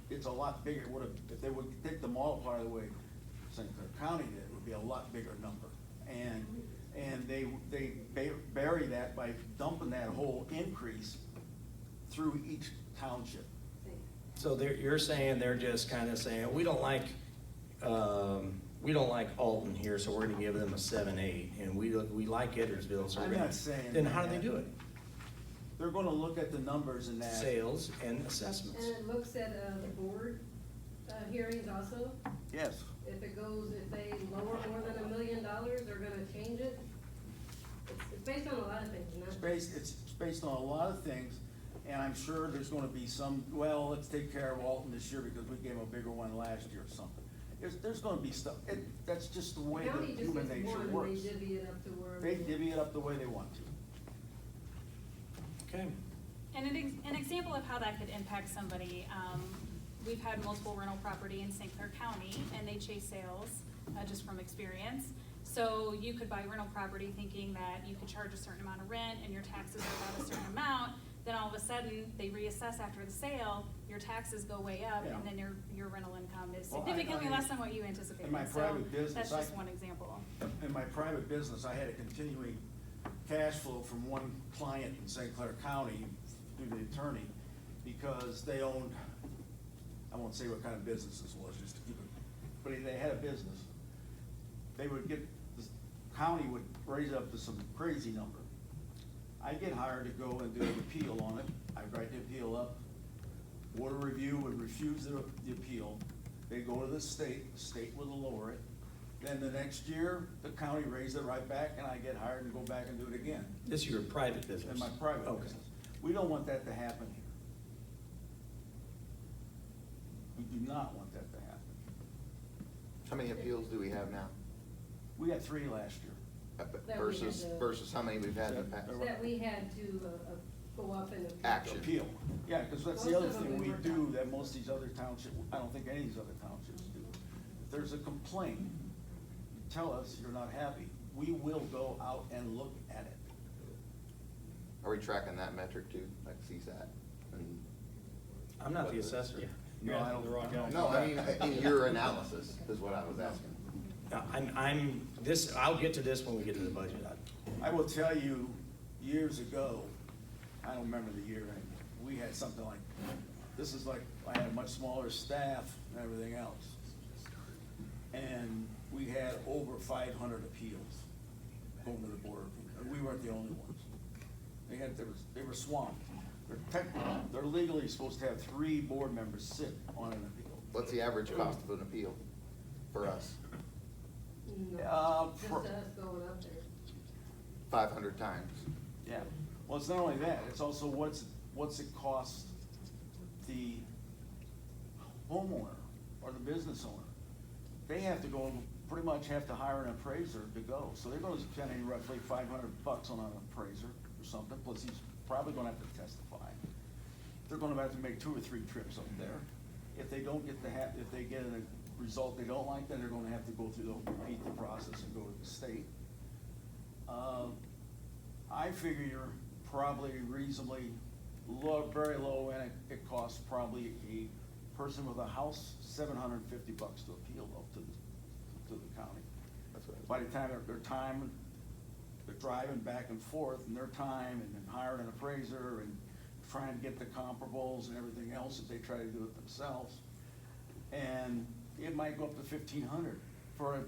It's a lot bigger. If they would take the multiplier the way St. Clair County did, it would be a lot bigger number. And they bury that by dumping that whole increase through each township. So you're saying they're just kind of saying, we don't like Alton here, so we're gonna give them a 7-8, and we like Edwardsville, so we're I'm gonna. not saying Then how do they that. do it? They're gonna look at the numbers in that. Sales and assessments. And it looks at, the board, hearings also. Yes. If they lower more than $1 million, they're gonna change it. It's based on a lot of things, It's based on a lot of things, and I'm sure there's gonna be some, well, let's take care of Alton this year because we gave them a bigger one last year or something. There's gonna be stuff, that's just the way that County just human gets nature one, works. and they divvy it up to where. They divvy it up the way they want to. Okay. And an example of how that could impact somebody, we've had multiple rental property in St. Clair County, and they chase sales, just from experience. So you could buy rental property thinking that you could charge a certain amount of rent and your taxes are about a certain amount. Then all of a sudden, they reassess after the sale, your taxes go way up, Yeah. and then your rental income is Well, significantly less than what you anticipated. In my private business, That's just one example. In my private business, I had a continuing cash flow from one client in St. Clair County through the attorney, because they owned, I won't say what kind of business this was, just to keep it, but they had a business. They would get, the county would raise it up to some crazy number. I get hired to go and do an appeal on it. I write the appeal up. Water Review would refuse the appeal. They go to the state would lower it. Then the next year, the county raised it right back, and I get hired and go back and do it again. This is your private business? In my private Okay. business. We don't want that to happen here. We do not want that to happen. How many appeals do we have now? We had 3 last year. That we had Versus how many we've had in the past? That we had to, go up and. Action. Appeal. Yeah, because that's the Most other of them thing we we worked do out. that most of these other townships, I don't think any of these other townships do. If there's a complaint, you tell us you're not happy. We will go out and look at it. Are we tracking that metric too, like CSAT? And I'm not the assessor. No, I don't. No, I mean, in your analysis is what I was asking. I'll get to this when we get to the budget. I will tell you, years ago, I don't remember the year anymore, we had something like, this is like, I had a much smaller staff and everything else. And we had over 500 appeals going to the board, and we weren't the only ones. They were swamped. They're legally supposed to have 3 board members sit on an appeal. What's the average cost of an appeal for us? No, just us going up there. 500 times. Yeah, well, it's not only that, it's also what's it cost the homeowner or the business owner? They have to go, pretty much have to hire an appraiser to go, so they're gonna spend roughly $500 on an appraiser or something, plus he's probably gonna have to testify. They're gonna have to make 2 or 3 trips up there. If they don't get if they get a result they don't like, then they're gonna have to go through repeat the process and go to the state. I figure you're probably reasonably low, very low end, it costs probably a person with a house $750 to appeal up to the county. That's what By the time they're driving back and forth, and their time, and then hiring an appraiser, and trying to get the comparables and everything else if they try to do it themselves. And it might go up to $1,500. For a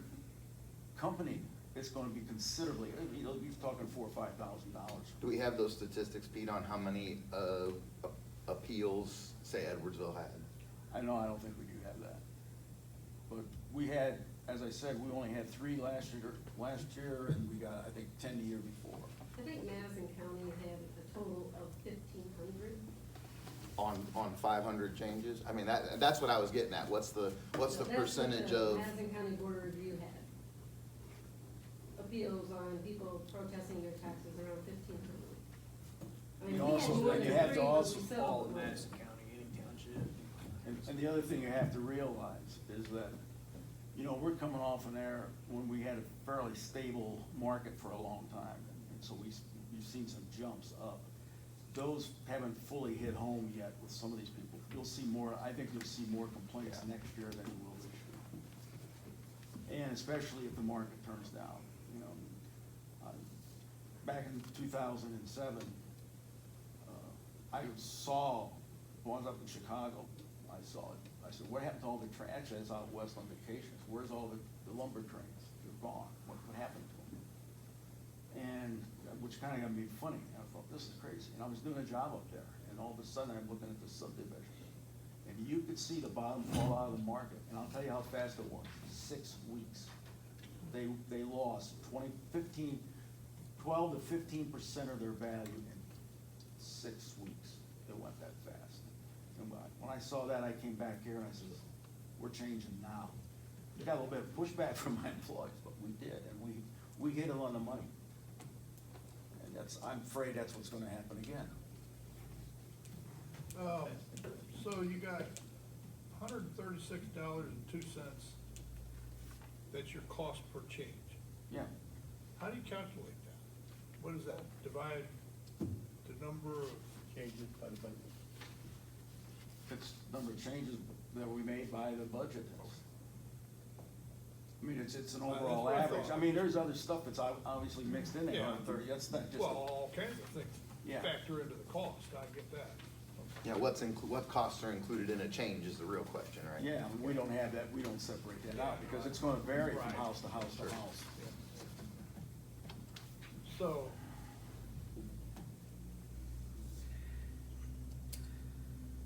company, it's gonna be considerably, you'll be talking $4,000 or $5,000. Do we have those statistics, Pete, on how many appeals, say, Edwardsville had? I don't think we do have that. But we had, as I said, we only had 3 last year, and we got, I think, 10 the year before. I think Madison County had a total of 1,500. On 500 changes? I mean, that's what I was getting at. What's the That's what percentage the of? Madison County Board of Review had. Appeals on people protesting their taxes around 1,500. I mean, You we had also- more and you than have to 3 when also we All settled of the Madison County, any township. And the other thing you have to realize is that, we're coming off an era when we had a fairly stable market for a long time, and so we've seen some jumps up. Those haven't fully hit home yet with some of these people. I think you'll see more complaints next year than you will this year. And especially if the market turns down, back in 2007, I saw, when I was up in Chicago, I saw it. I said, what happened to all the trains? Actually, I was out west on vacations. Where's all the lumber trains? They're gone. What happened to them? And, which kind of got me funny. I thought, this is crazy. And I was doing a job up there, and all of a sudden I'm looking at the subdivision. And you could see the bottom fall out of the market. And I'll tell you how fast it was. 6 weeks. They lost 12 to 15% of their value in 6 weeks. It went that fast. And when I saw that, I came back here and I said, we're changing now. We got a little bit of pushback from my employees, but we did, and we hit it on the money. And I'm afraid that's what's gonna happen again. So you got $136.02. That's your cost per change. Yeah, How do you calculate that? What is that? Divide the number of, Changes by the budget. it's the number of changes that we made by the budget. I mean, it's an That's overall what I average. thought. I mean, there's other stuff that's obviously mixed in there, Yeah. 130, that's not just. well, all kinds of things Yeah. factor into the cost, I get that. Yeah, what costs are included in a change is the real question, right? Yeah, we don't have that, we don't separate that out, because it's gonna vary from Right. house to house to house. So,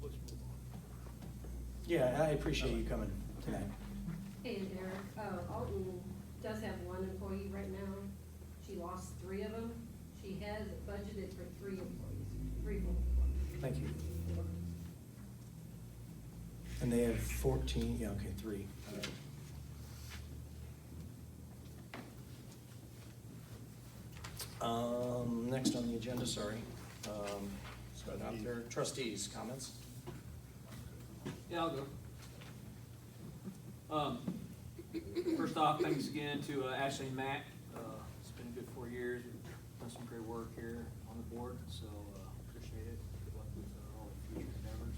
let's move on. Yeah, I appreciate you coming tonight. Hey, Derek, Alton does have 1 employee right now. She lost 3 of them. She has budgeted for 3 employees, 3 full employees. Thank you. And they have 14, yeah, okay, 3. Next on the agenda, sorry. Starting out there, trustees, comments? Yeah, I'll go. First off, thanks again to Ashley and Matt. It's been a good 4 years. We've done some great work here on the board, so appreciate it. Good luck with all the future endeavors.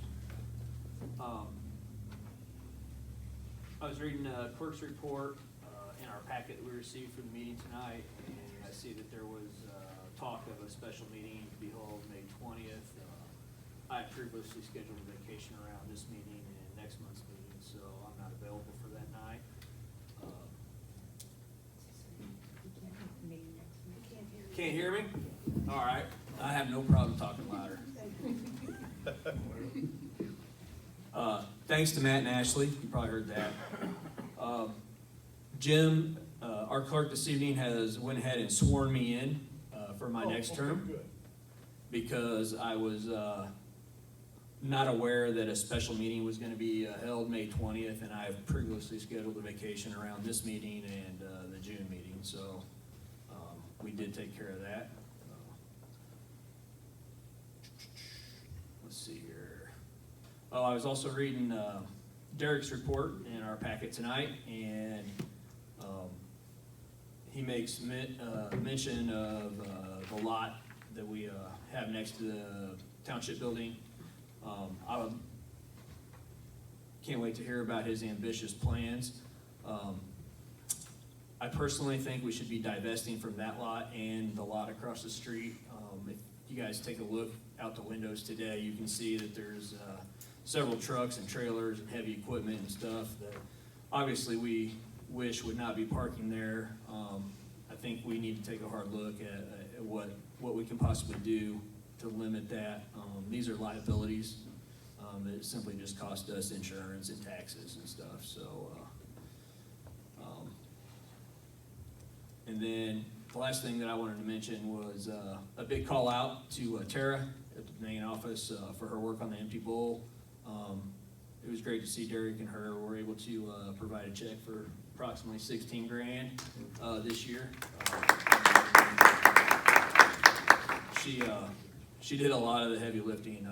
I was reading clerk's report in our packet that we received for the meeting tonight, and I see that there was talk of a special meeting to be held May 20th. I previously scheduled a vacation around this meeting and next month's meeting, so I'm not available for that night. Can't hear me? All right, I have no problem talking louder. Thanks to Matt and Ashley, you probably heard that. Jim, our clerk this evening has went ahead and sworn me in for my next term. Good. Because I was not aware that a special meeting was gonna be held May 20th, and I've previously scheduled a vacation around this meeting and the June meeting, so we did take care of that. Let's see here. Oh, I was also reading Derek's report in our packet tonight, and he makes mention of the lot that we have next to the township building. Can't wait to hear about his ambitious plans. I personally think we should be divesting from that lot and the lot across the street. If you guys take a look out the windows today, you can see that there's several trucks and trailers and heavy equipment and stuff that obviously we wish would not be parking there. I think we need to take a hard look at what we can possibly do to limit that. These are liabilities that simply just cost us insurance and taxes and stuff. So, and then the last thing that I wanted to mention was a big call out to Tara at the main office for her work on the empty bowl. It was great to see Derek and her were able to provide a check for approximately 16 grand this year. She did a lot of the heavy lifting,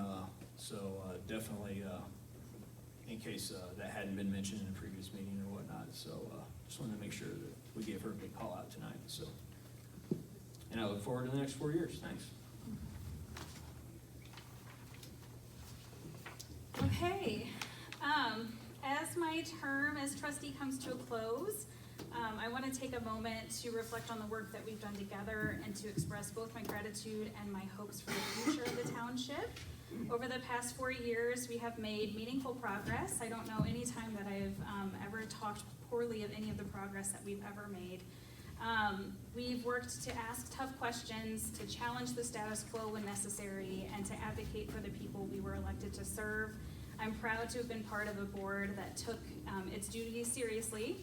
so definitely, in case that hadn't been mentioned in a previous meeting or whatnot. So just wanted to make sure that we gave her a big call out tonight. So, and I look forward to the next 4 years. Thanks. Okay, as my term as trustee comes to a close, I want to take a moment to reflect on the work that we've done together and to express both my gratitude and my hopes for the future of the township. Over the past 4 years, we have made meaningful progress. I don't know any time that I've ever talked poorly of any of the progress that we've ever made. We've worked to ask tough questions, to challenge the status quo when necessary, and to advocate for the people we were elected to serve. I'm proud to have been part of a board that took its duties seriously.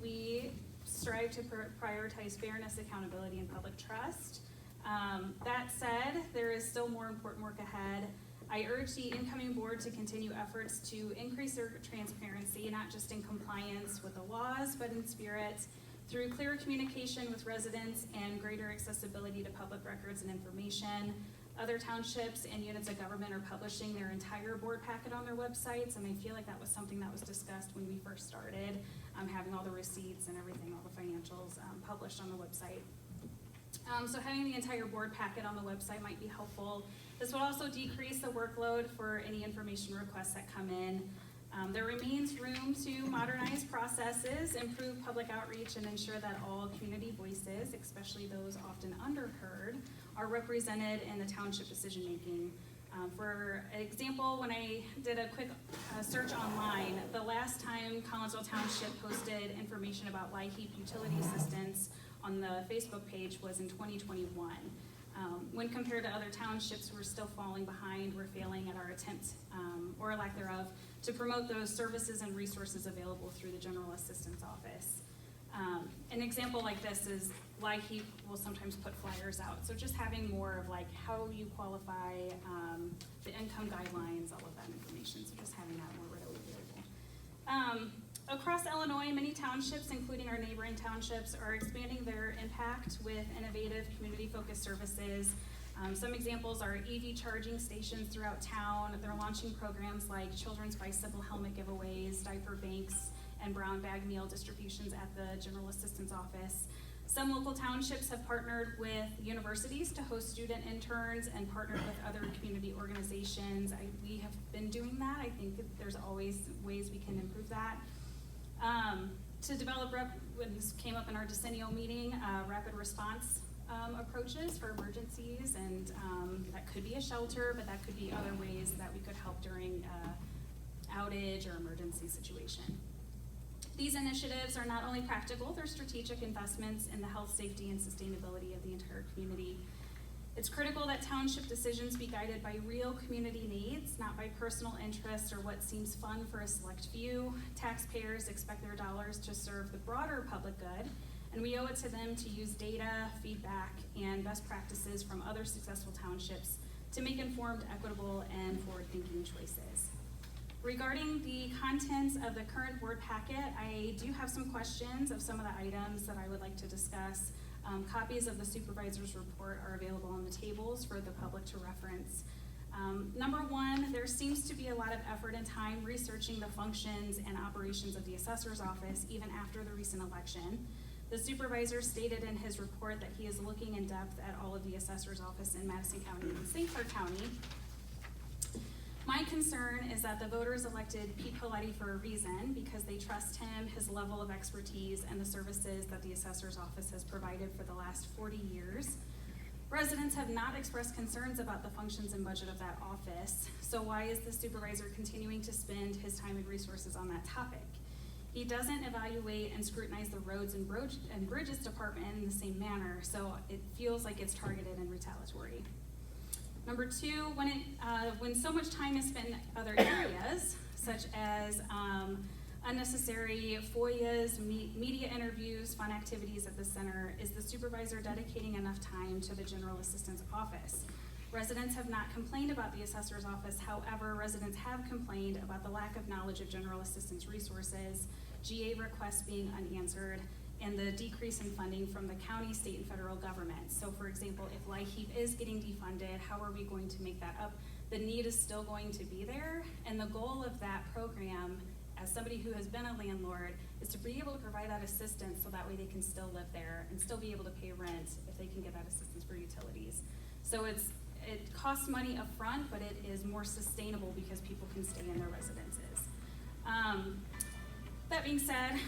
We strive to prioritize fairness, accountability, and public trust. That said, there is still more important work ahead. I urge the incoming board to continue efforts to increase their transparency, not just in compliance with the laws, but in spirit, through clearer communication with residents and greater accessibility to public records and information. Other townships and units of government are publishing their entire board packet on their websites, and I feel like that was something that was discussed when we first started, having all the receipts and everything, all the financials published on the website. So having the entire board packet on the website might be helpful. This will also decrease the workload for any information requests that come in. There remains room to modernize processes, improve public outreach, and ensure that all community voices, especially those often underheard, are represented in the township decision-making. For example, when I did a quick search online, the last time Collinsville Township posted information about LIHEAP utility assistance on the Facebook page was in 2021. When compared to other townships, we're still falling behind. We're failing at our attempt, or lack thereof, to promote those services and resources available through the General Assistance Office. An example like this is LIHEAP will sometimes put flyers out. So just having more of like how you qualify, the income guidelines, all of that information. So just having that more readily available. Across Illinois, many townships, including our neighboring townships, are expanding their impact with innovative community-focused services. Some examples are EV charging stations throughout town. They're launching programs like children's bicycle helmet giveaways, diaper banks, and brown bag meal distributions at the General Assistance Office. Some local townships have partnered with universities to host student interns and partnered with other community organizations. We have been doing that. I think there's always ways we can improve that. To develop, when this came up in our decennial meeting, rapid response approaches for emergencies, and that could be a shelter, but that could be other ways that we could help during outage or emergency situation. These initiatives are not only practical, they're strategic investments in the health, safety, and sustainability of the entire community. It's critical that township decisions be guided by real community needs, not by personal interests or what seems fun for a select few. Taxpayers expect their dollars to serve the broader public good, and we owe it to them to use data, feedback, and best practices from other successful townships to make informed, equitable, and forward-thinking choices. Regarding the contents of the current board packet, I do have some questions of some of the items that I would like to discuss. Copies of the supervisor's report are available on the tables for the public to reference. Number one, there seems to be a lot of effort and time researching the functions and operations of the assessor's office even after the recent election. The supervisor stated in his report that he is looking in depth at all of the assessor's office in Madison County and St. Clair County. My concern is that the voters elected Pete Coletti for a reason, because they trust him, his level of expertise, and the services that the assessor's office has provided for the last 40 years. Residents have not expressed concerns about the functions and budget of that office, so why is the supervisor continuing to spend his time and resources on that topic? He doesn't evaluate and scrutinize the roads and bridges department in the same manner, so it feels like it's targeted and retaliatory. Number two, when so much time is spent in other areas, such as unnecessary FOIAs, media interviews, fun activities at the center, is the supervisor dedicating enough time to the general assistance office? Residents have not complained about the assessor's office. However, residents have complained about the lack of knowledge of general assistance resources, GA requests being unanswered, and the decrease in funding from the county, state, and federal government. So for example, if LIHEAP is getting defunded, how are we going to make that up? The need is still going to be there, and the goal of that program, as somebody who has been a landlord, is to be able to provide that assistance so that way they can still live there and still be able to pay rent if they can get that assistance for utilities. So it costs money up front, but it is more sustainable because people can stay in their residences. That being said,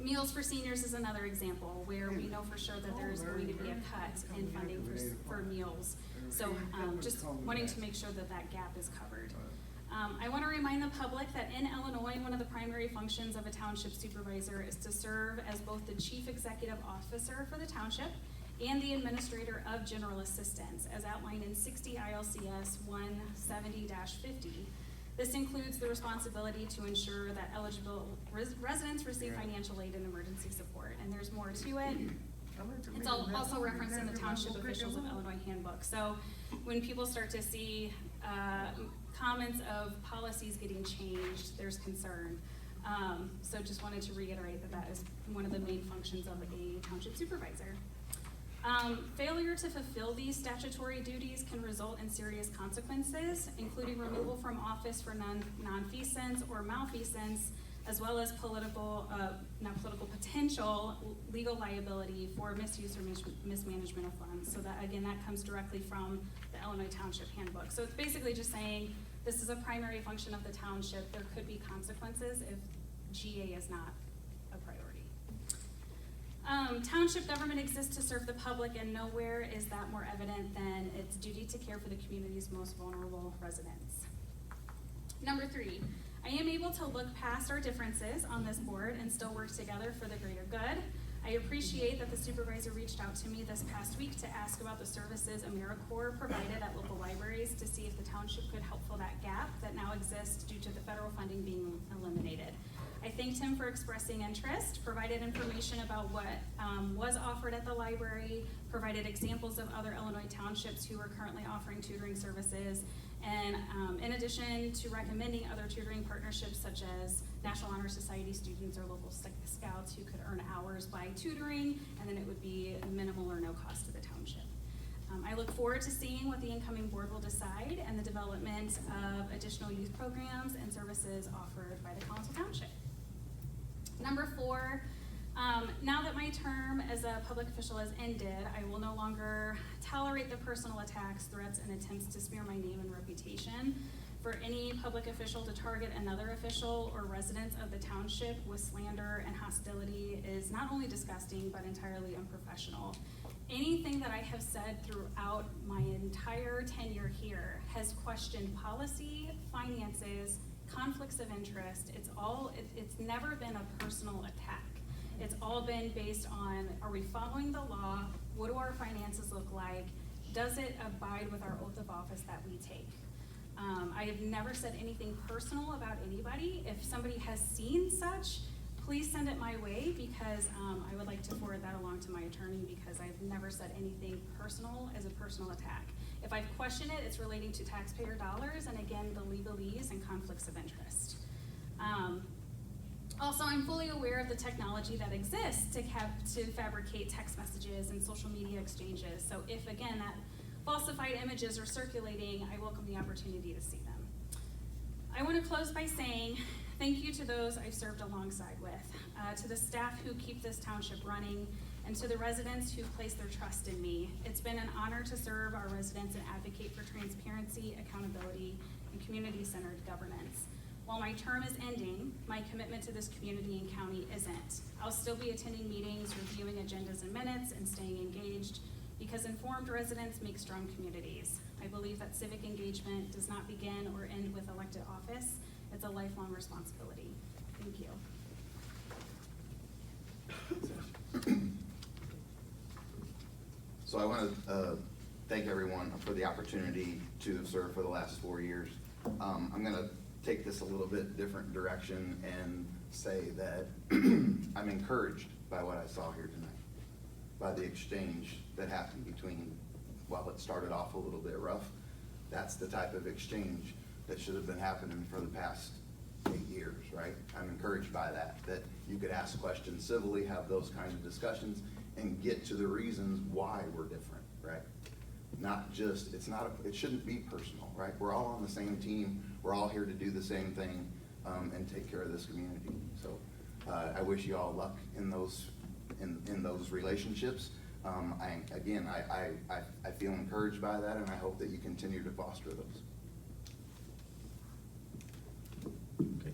Meals for Seniors is another example where we know for sure that there is going to be a cut in funding for meals. So just wanting to make sure that that gap is covered. I want to remind the public that in Illinois, one of the primary functions of a township supervisor is to serve as both the chief executive officer for the township and the administrator of general assistance, as outlined in 60 ILCS 170-50. This includes the responsibility to ensure that eligible residents receive financial aid and emergency support, and there's more to it. It's also referenced in the Township Officials of Illinois Handbook. So when people start to see comments of policies getting changed, there's concern. So just wanted to reiterate that that is one of the main functions of a township supervisor. Failure to fulfill these statutory duties can result in serious consequences, including removal from office for nonfeasance or malfeasance, as well as potential legal liability for misuse or mismanagement of funds. So that, again, that comes directly from the Illinois Township Handbook. So it's basically just saying this is a primary function of the township. There could be consequences if GA is not a priority. Township government exists to serve the public, and nowhere is that more evident than its duty to care for the community's most vulnerable residents. Number three, I am able to look past our differences on this board and still work together for the greater good. I appreciate that the supervisor reached out to me this past week to ask about the services AmeriCorps provided at local libraries to see if the township could help fill that gap that now exists due to the federal funding being eliminated. I thanked him for expressing interest, provided information about what was offered at the library, provided examples of other Illinois townships who are currently offering tutoring services, and in addition to recommending other tutoring partnerships such as National Honor Society students or local scouts who could earn hours by tutoring, and then it would be minimal or no cost to the township. I look forward to seeing what the incoming board will decide and the development of additional youth programs and services offered by the Collinsville Township. Number four, now that my term as a public official has ended, I will no longer tolerate the personal attacks, threats, and attempts to smear my name and reputation. For any public official to target another official or residents of the township with slander and hostility is not only disgusting, but entirely unprofessional. Anything that I have said throughout my entire tenure here has questioned policy, finances, conflicts of interest. It's never been a personal attack. It's all been based on, are we following the law? What do our finances look like? Does it abide with our oath of office that we take? I have never said anything personal about anybody. If somebody has seen such, please send it my way, because I would like to forward that along to my attorney, because I've never said anything personal as a personal attack. If I've questioned it, it's relating to taxpayer dollars, and again, the legalese and conflicts of interest. Also, I'm fully aware of the technology that exists to fabricate text messages and social media exchanges. So if, again, that falsified images are circulating, I welcome the opportunity to see them. I want to close by saying Thank you to those I've served alongside with, to the staff who keep this township running, and to the residents who place their trust in me. It's been an honor to serve our residents and advocate for transparency, accountability, and community-centered governance. While my term is ending, my commitment to this community and county isn't. I'll still be attending meetings, reviewing agendas and minutes, and staying engaged, because informed residents make strong communities. I believe that civic engagement does not begin or end with elected office. It's a lifelong responsibility. Thank you. So I want to thank everyone for the opportunity to serve for the last 4 years. I'm going to take this a little bit different direction and say that I'm encouraged by what I saw here tonight, by the exchange that happened between, while it started off a little bit rough, that's the type of exchange that should have been happening for the past 8 years, right? I'm encouraged by that you could ask questions civilly, have those kinds of discussions, and get to the reasons why we're different, right? Not just, it shouldn't be personal, right? We're all on the same team. We're all here to do the same thing and take care of this community. So I wish you all luck in those relationships. I feel encouraged by that, and I hope that you continue to foster those.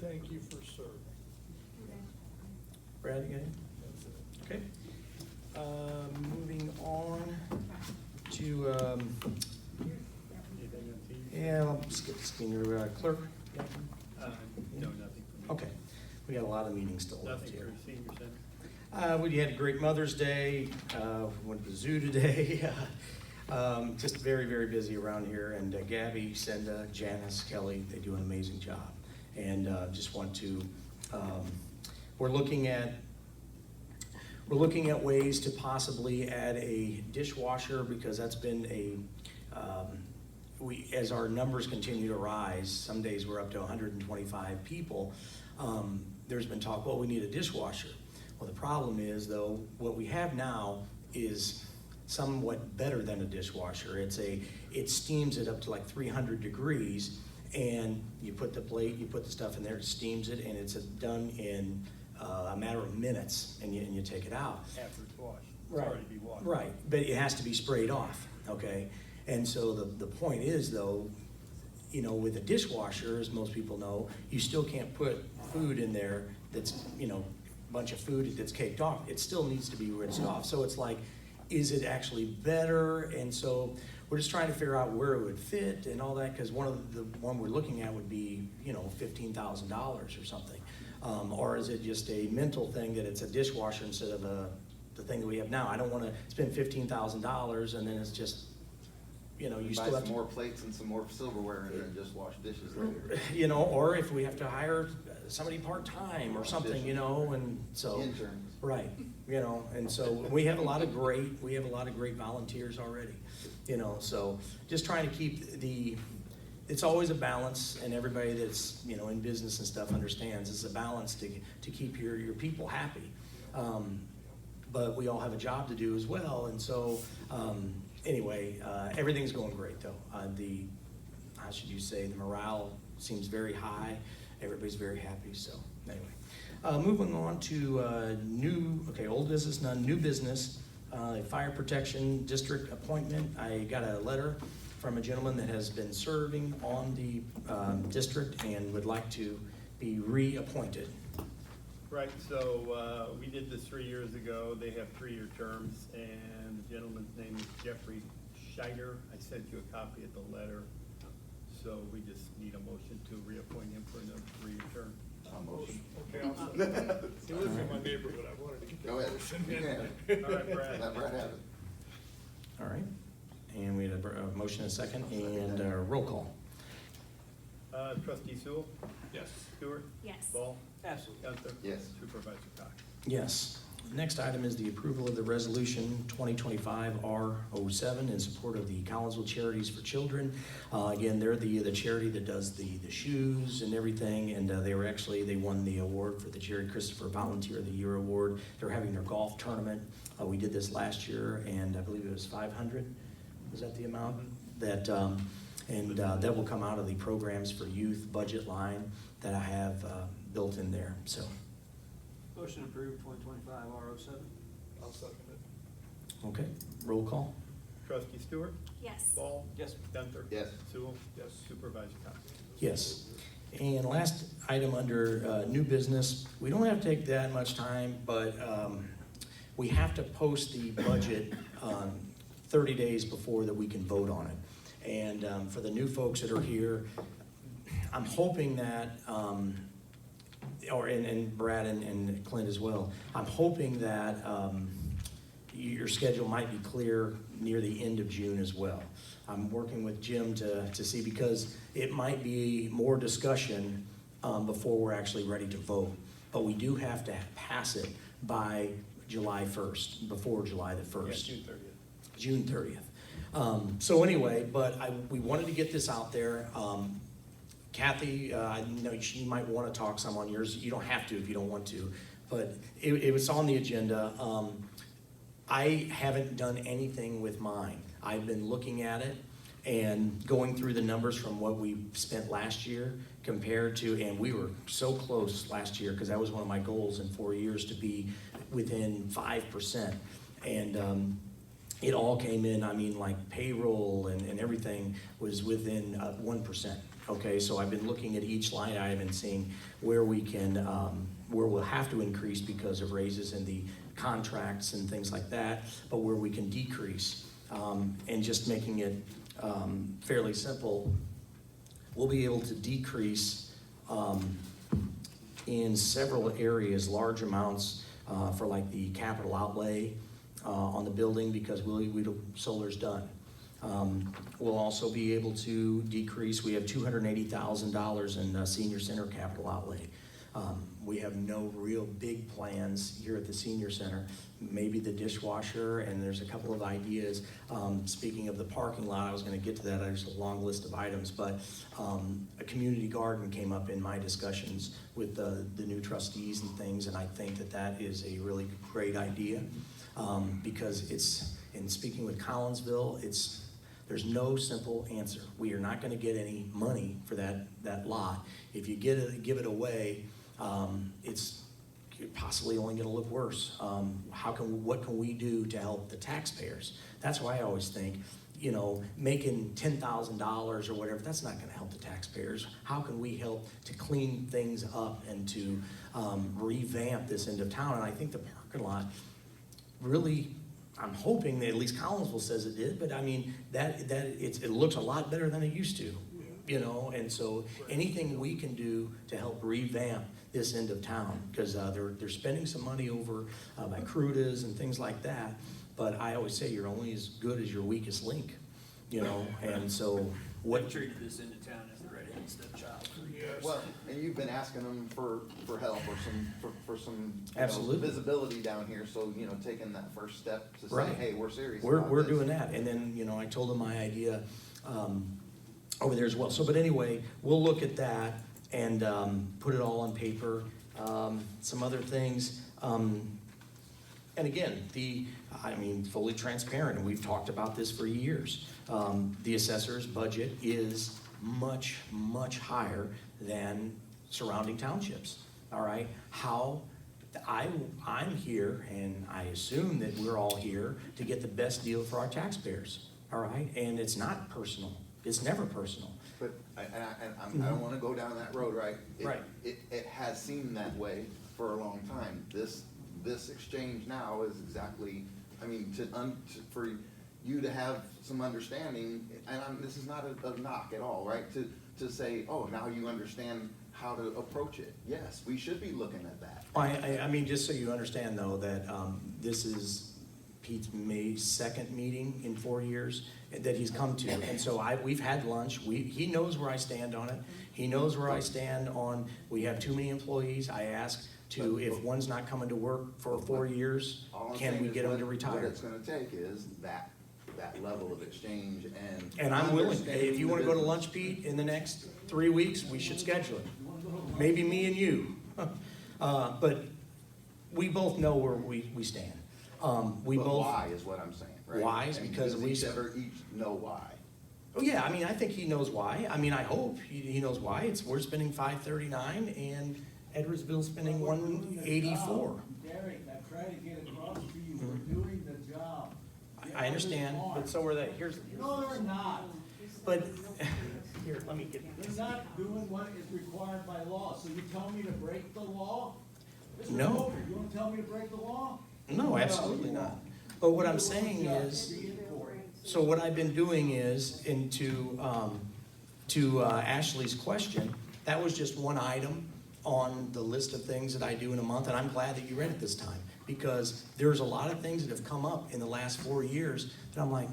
Thank you for serving. Brad, you got anything? Okay. Moving on to, yeah, I'll skip the senior clerk. No, nothing for me. Okay, we got a lot of meetings still left Nothing here. for senior center. We had a great Mother's Day, went to the zoo today. Just very, very busy around here, and Gabby, Senda, Janice, Kelly, they do an amazing job. And just want to, we're looking at ways to possibly add a dishwasher, because that's been as our numbers continue to rise, some days we're up to 125 people, there's been talk, well, we need a dishwasher. Well, the problem is, though, what we have now is somewhat better than a dishwasher. It steams it up to like 300 degrees, and you put the plate, you put the stuff in there, it steams it, and it's done in a matter of minutes, and you take it out. After it's washed. It's Right. already be washed. Right, but it has to be sprayed off, okay? And so the point is, though, with a dishwasher, as most people know, you still can't put food in there that's, a bunch of food that's caked off. It still needs to be rinsed off. So it's like, is it actually better? And so we're just trying to figure out where it would fit and all that, because the one we're looking at would be, $15,000 or something. Or is it just a mental thing that it's a dishwasher instead of the thing that we have now? I don't want to spend $15,000 and then it's just, you still Buy have some to, more plates and some more silverware and then just wash dishes later. or if we have to hire somebody part-time or something, and so. Interns. Right, and so we have a lot of great volunteers already, so just trying to keep it's always a balance, and everybody that's, in business and stuff understands it's a balance to keep your people happy. But we all have a job to do as well, and so, anyway, everything's going great though. How should you say, the morale seems very high, everybody's very happy, so anyway. Moving on to old business, none, new business, fire protection district appointment. I got a letter from a gentleman that has been serving on the district and would like to be reappointed. Right, so we did this 3 years ago. They have 3-year terms, and the gentleman's name is Jeffrey Scheider. I sent you a copy of the letter, so we just need a motion to reappoint him for another 3-year term. Motion. Okay, I'll second. He lives in my neighborhood. I wanted to get that Go ahead. motion You in. can. All right, Brad. Let Brad have it. All right, and we had a motion and a second, and a roll call. Trustee Sewell? Yes. Stewart? Yes. Ball? Absolutely. Gunther? Yes. Supervisor Cox? Yes. Next item is the approval of the resolution 2025-R07 in support of the Collinsville Charities for Children. Again, they're the charity that does the shoes and everything, and they won the award for the Jerry Christopher Volunteer of the Year Award. They're having their golf tournament. We did this last year, and I believe it was 500. Was that the amount? That will come out of the Programs for Youth budget line that I have built in there, so. Motion approved 2025 R07. I'll second it. Okay, roll call? Trustee Stewart? Yes. Ball? Yes. Gunther? Yes. Sewell? Yes. Supervisor Cox? Yes. And last item under new business, we don't have to take that much time, but we have to post the budget 30 days before that we can vote on it. And for the new folks that are here, I'm hoping that, and Brad and Clint as well, I'm hoping that your schedule might be clear near the end of June as well. I'm working with Jim to see, because it might be more discussion before we're actually ready to vote. But we do have to pass it by July 1st, before July the 1st. Yeah, June 30th. June 30th. So anyway, but we wanted to get this out there. Kathy, I know she might want to talk some on yours. You don't have to if you don't want to, but it was on the agenda. I haven't done anything with mine. I've been looking at it and going through the numbers from what we spent last year compared to, and we were so close last year, because that was one of my goals in 4 years, to be within 5%. And it all came in, I mean, like payroll and everything was within 1%. Okay, so I've been looking at each line item and seeing where we can, where we'll have to increase because of raises in the contracts and things like that, but where we can decrease. And just making it fairly simple, we'll be able to decrease in several areas, large amounts for like the capital outlay on the building, because solar's done. We'll also be able to decrease, we have $280,000 in senior center capital outlay. We have no real big plans here at the senior center, maybe the dishwasher, and there's a couple of ideas. Speaking of the parking lot, I was gonna get to that, there's a long list of items, but a community garden came up in my discussions with the new trustees and things, and I think that that is a really great idea, because it's, in speaking with Collinsville, there's no simple answer. We are not gonna get any money for that lot. If you give it away, it's possibly only gonna look worse. What can we do to help the taxpayers? That's why I always think, making $10,000 or whatever, that's not gonna help the taxpayers. How can we help to clean things up and to revamp this end of town? And I think the parking lot really, I'm hoping that at least Collinsville says it did, but I mean, it looks a lot better than it used to, and so anything we can do to help revamp this end of town, because they're spending some money over by Crudas and things like that, but I always say you're only as good as your weakest link, and so What treated this into town as the redheaded stepchild for years. Well, and you've been asking them for help or for some Absolutely. visibility down here, so, taking that first step to say, Right. hey, we're serious We're about this. doing that, and then, I told them my idea over there as well. So, but anyway, we'll look at that and put it all on paper. Some other things, and again, fully transparent, and we've talked about this for years. The assessor's budget is much, much higher than surrounding townships, all right? I'm here, and I assume that we're all here to get the best deal for our taxpayers, all right? And it's not personal. It's never personal. But, I don't wanna go down that road, right? Right. It has seemed that way for a long time. This exchange now is exactly, for you to have some understanding, and this is not a knock at all, right? To say, oh, now you understand how to approach it. Yes, we should be looking at that. Just so you understand though, that this is Pete's May 2nd meeting in 4 years that he's come to. And so we've had lunch. He knows where I stand on it. He knows where I stand on, we have too many employees. I asked if one's not coming to work for 4 years, All I'm can saying we is get them to What retire? it's gonna take is that level of exchange and. And I'm willing. understanding If you the wanna go to business. lunch, Pete, in the next 3 weeks, we should schedule it. Maybe me and you. But we both know where we stand. We But both. why is what I'm saying, right? Why is And because does we- each know why. Oh, yeah, I think he knows why. I hope he knows why. We're spending $539 and Edwardsville's spending 184. Derek, I tried to get across to you, we're doing the job. I understand, but so are they. Here's, No, they're not. but, here, let me get, They're not doing what is required by law, so you tell me to break the law? Mr. No. Coker, you wanna tell me to break the law? no, absolutely not. But what I'm saying is, so what I've been doing is, to Ashley's question, that was just one item on the list of things that I do in a month, and I'm glad that you read it this time, because there's a lot of things that have come up in the last 4 years that I'm like,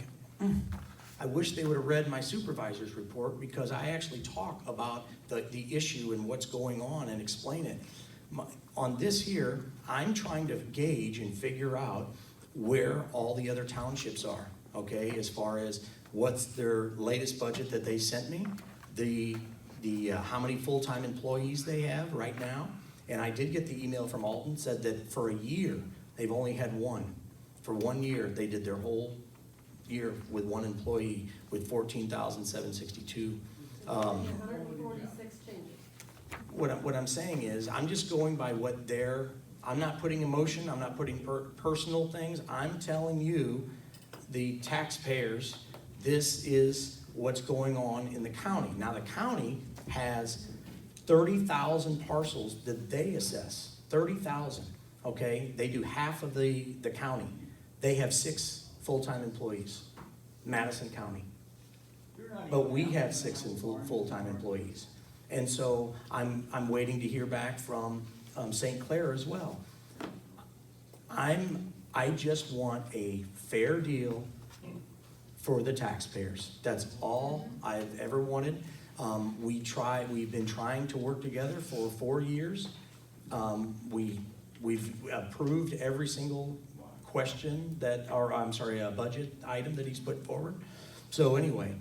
I wish they would have read my supervisor's report, because I actually talk about the issue and what's going on and explain it. On this here, I'm trying to gauge and figure out where all the other townships are, okay, as far as what's their latest budget that they sent me, how many full-time employees they have right now. And I did get the email from Alton, said that for a year, they've only had one. For 1 year, they did their whole year with one employee with 14,762. 146 changes. What I'm saying is, I'm just going by what I'm not putting emotion, I'm not putting personal things. I'm telling you, the taxpayers, this is what's going on in the county. Now, the county has 30,000 parcels that they assess, 30,000, okay? They do half of the county. They have 6 full-time employees, Madison County. But we have 6 full-time employees. And so I'm waiting to hear back from St. Clair as well. I just want a fair deal for the taxpayers. That's all I've ever wanted. We've been trying to work together for 4 years. We've approved every single question budget item that he's put forward. So anyway,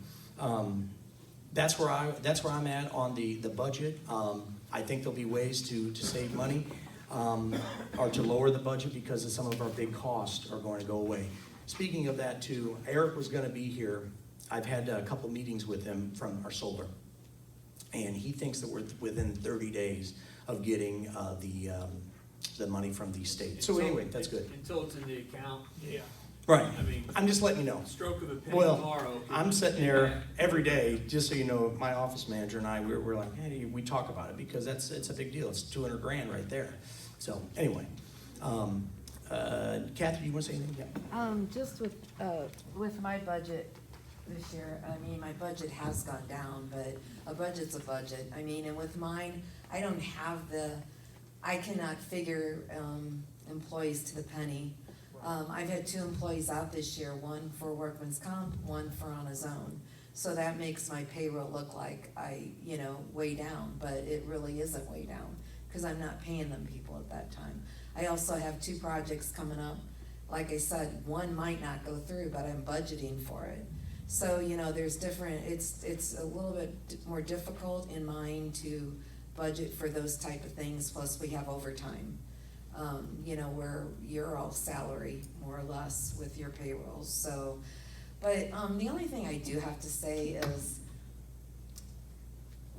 that's where I'm at on the budget. I think there'll be ways to save money, or to lower the budget, because of some of our big costs are going to go away. Speaking of that too, Eric was gonna be here. I've had a couple meetings with him from our solar. And he thinks that we're within 30 days of getting the money from the state. So anyway, that's good. Until it's in the account. Yeah. Right. I mean, I'm just letting you know. stroke of a pen Well, tomorrow. I'm sitting there every day, just so you know, my office manager and I, we're like, hey, we talk about it, because it's a big deal. It's 200 grand right there. So anyway, Kathy, do you want to say anything? Yeah. Just with my budget this year, I mean, my budget has gone down, but a budget's a budget. I mean, and with mine, I don't have I cannot figure employees to the penny. I've had 2 employees out this year, one for workman's comp, one for on his own. So that makes my payroll look like way down, but it really isn't way down, because I'm not paying them people at that time. I also have 2 projects coming up. Like I said, one might not go through, but I'm budgeting for it. So, there's different, it's a little bit more difficult in mine to budget for those type of things, plus we have overtime. Where you're all salary, more or less, with your payrolls, so. But, the only thing I do have to say is,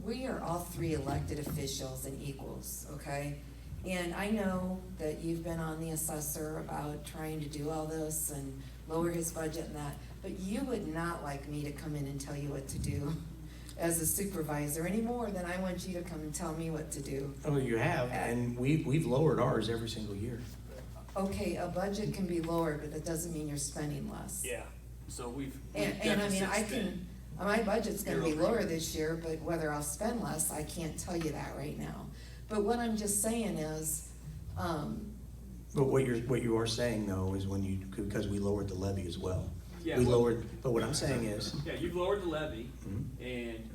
we are all 3 elected officials and equals, okay? And I know that you've been on the assessor about trying to do all this and lower his budget and that, but you would not like me to come in and tell you what to do as a supervisor any more than I want you to come and tell me what to do. Oh, you have, and we've lowered ours every single year. Okay, a budget can be lowered, but that doesn't mean you're spending less. Yeah, so we've And I mean, my budget's gonna be Year over lower year. this year, but whether I'll spend less, I can't tell you that right now. But what I'm just saying is, But what you are saying though is because we lowered the levy as well. Yeah, We well- lowered, but what I'm saying is, Yeah, you've lowered the levy, Mhm. and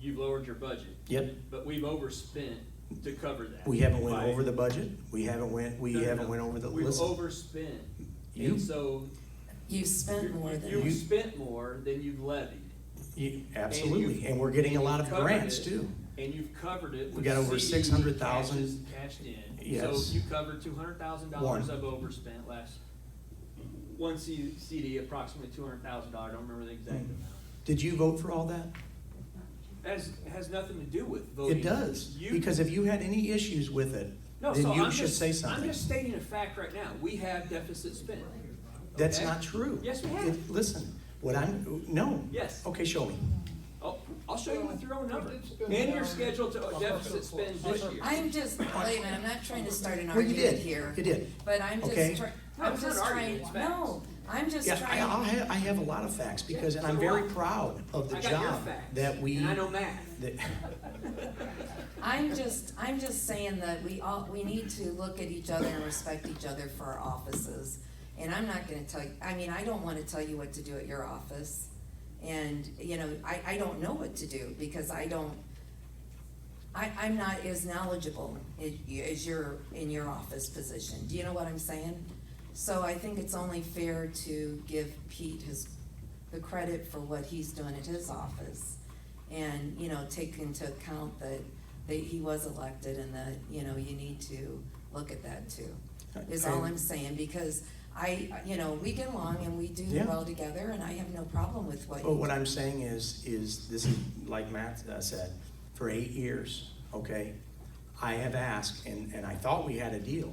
you've lowered your budget. yep, But we've overspent to cover that. we haven't went by- over the budget, we haven't went over the, We've listen, overspent, You- and so you spent more than. you've spent more than you've levied. absolutely, and we're getting a lot of You've covered grants it, too. And you've covered it with We got over CDE 600,000. cashed in. Yes. So you covered $200,000 One. of overspent last, one CD, approximately $200,000, I don't remember the exact amount. Did you vote for all that? has nothing to do with voting. It does, You- because if you had any issues with it, No, then so you I'm should just- say I'm something. just stating a fact right now. We have deficit spend. That's okay? not true. Yes, we have. Listen, no. Yes. Okay, show me. Oh, I'll show you with your own number. And your schedule to deficit spend this year. I'm just, wait a minute, I'm not trying to start an Well, you argument did. here. You did. But I'm Okay. just, No, I'm it's not just an trying, argument, it's facts. no, I'm just Yeah, trying. I have a lot of facts because, and So I'm do very I. proud of the I got your job facts, that we. and I know math. that- I'm just saying that we need to look at each other and respect each other for our offices. And I'm not gonna tell you, I mean, I don't wanna tell you what to do at your office. And, you know, I don't know what to do because I'm not as knowledgeable as you're in your office position. Do you know what I'm saying? So I think it's only fair to give Pete the credit for what he's doing at his office. And, you know, take into account that he was elected and that, you know, you need to look at that too, is all I'm saying, because you know, we get along and we do Yeah. well together, and I have no problem with what But you what do. I'm saying is this is, like Matt said, for 8 years, okay? I have asked, and I thought we had a deal,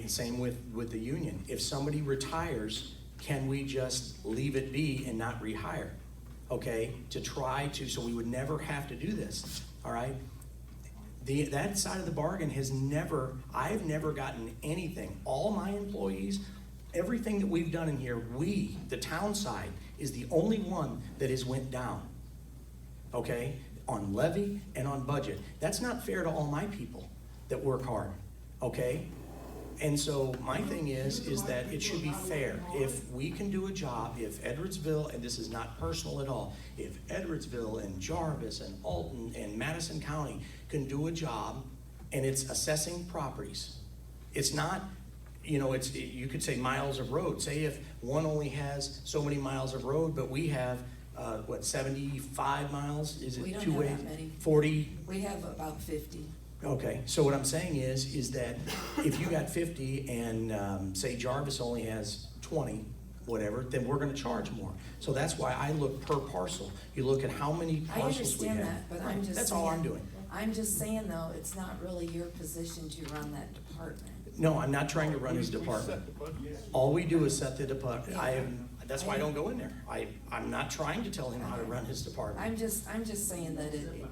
same with the union. If somebody retires, can we just leave it be and not rehire? Okay, so we would never have to do this, all right? That side of the bargain I've never gotten anything. All my employees, everything that we've done in here, the town side, is the only one that has went down, okay? On levy and on budget. That's not fair to all my people that work hard, okay? And so my thing is that it should be fair. If we can do a job, if Edwardsville, and this is not personal at all, if Edwardsville and Jarvis and Alton and Madison County can do a job and it's assessing properties, it's not, you know, you could say miles of road. Say if one only has so many miles of road, but we have, 75 miles? Is We it don't two have ways? that many. 40? We have about 50. Okay, so what I'm saying is that if you got 50 and, say Jarvis only has 20, whatever, then we're gonna charge more. So that's why I look per parcel. You look at how many I parcels we have. understand that, but I'm Right, just that's all I'm saying- doing. I'm just saying though, it's not really your position to run that department. No, I'm not trying to run his We department. set the budget. All we do is set the department. That's why I don't go in there. I'm not trying to tell him how to run his department. I'm just saying that you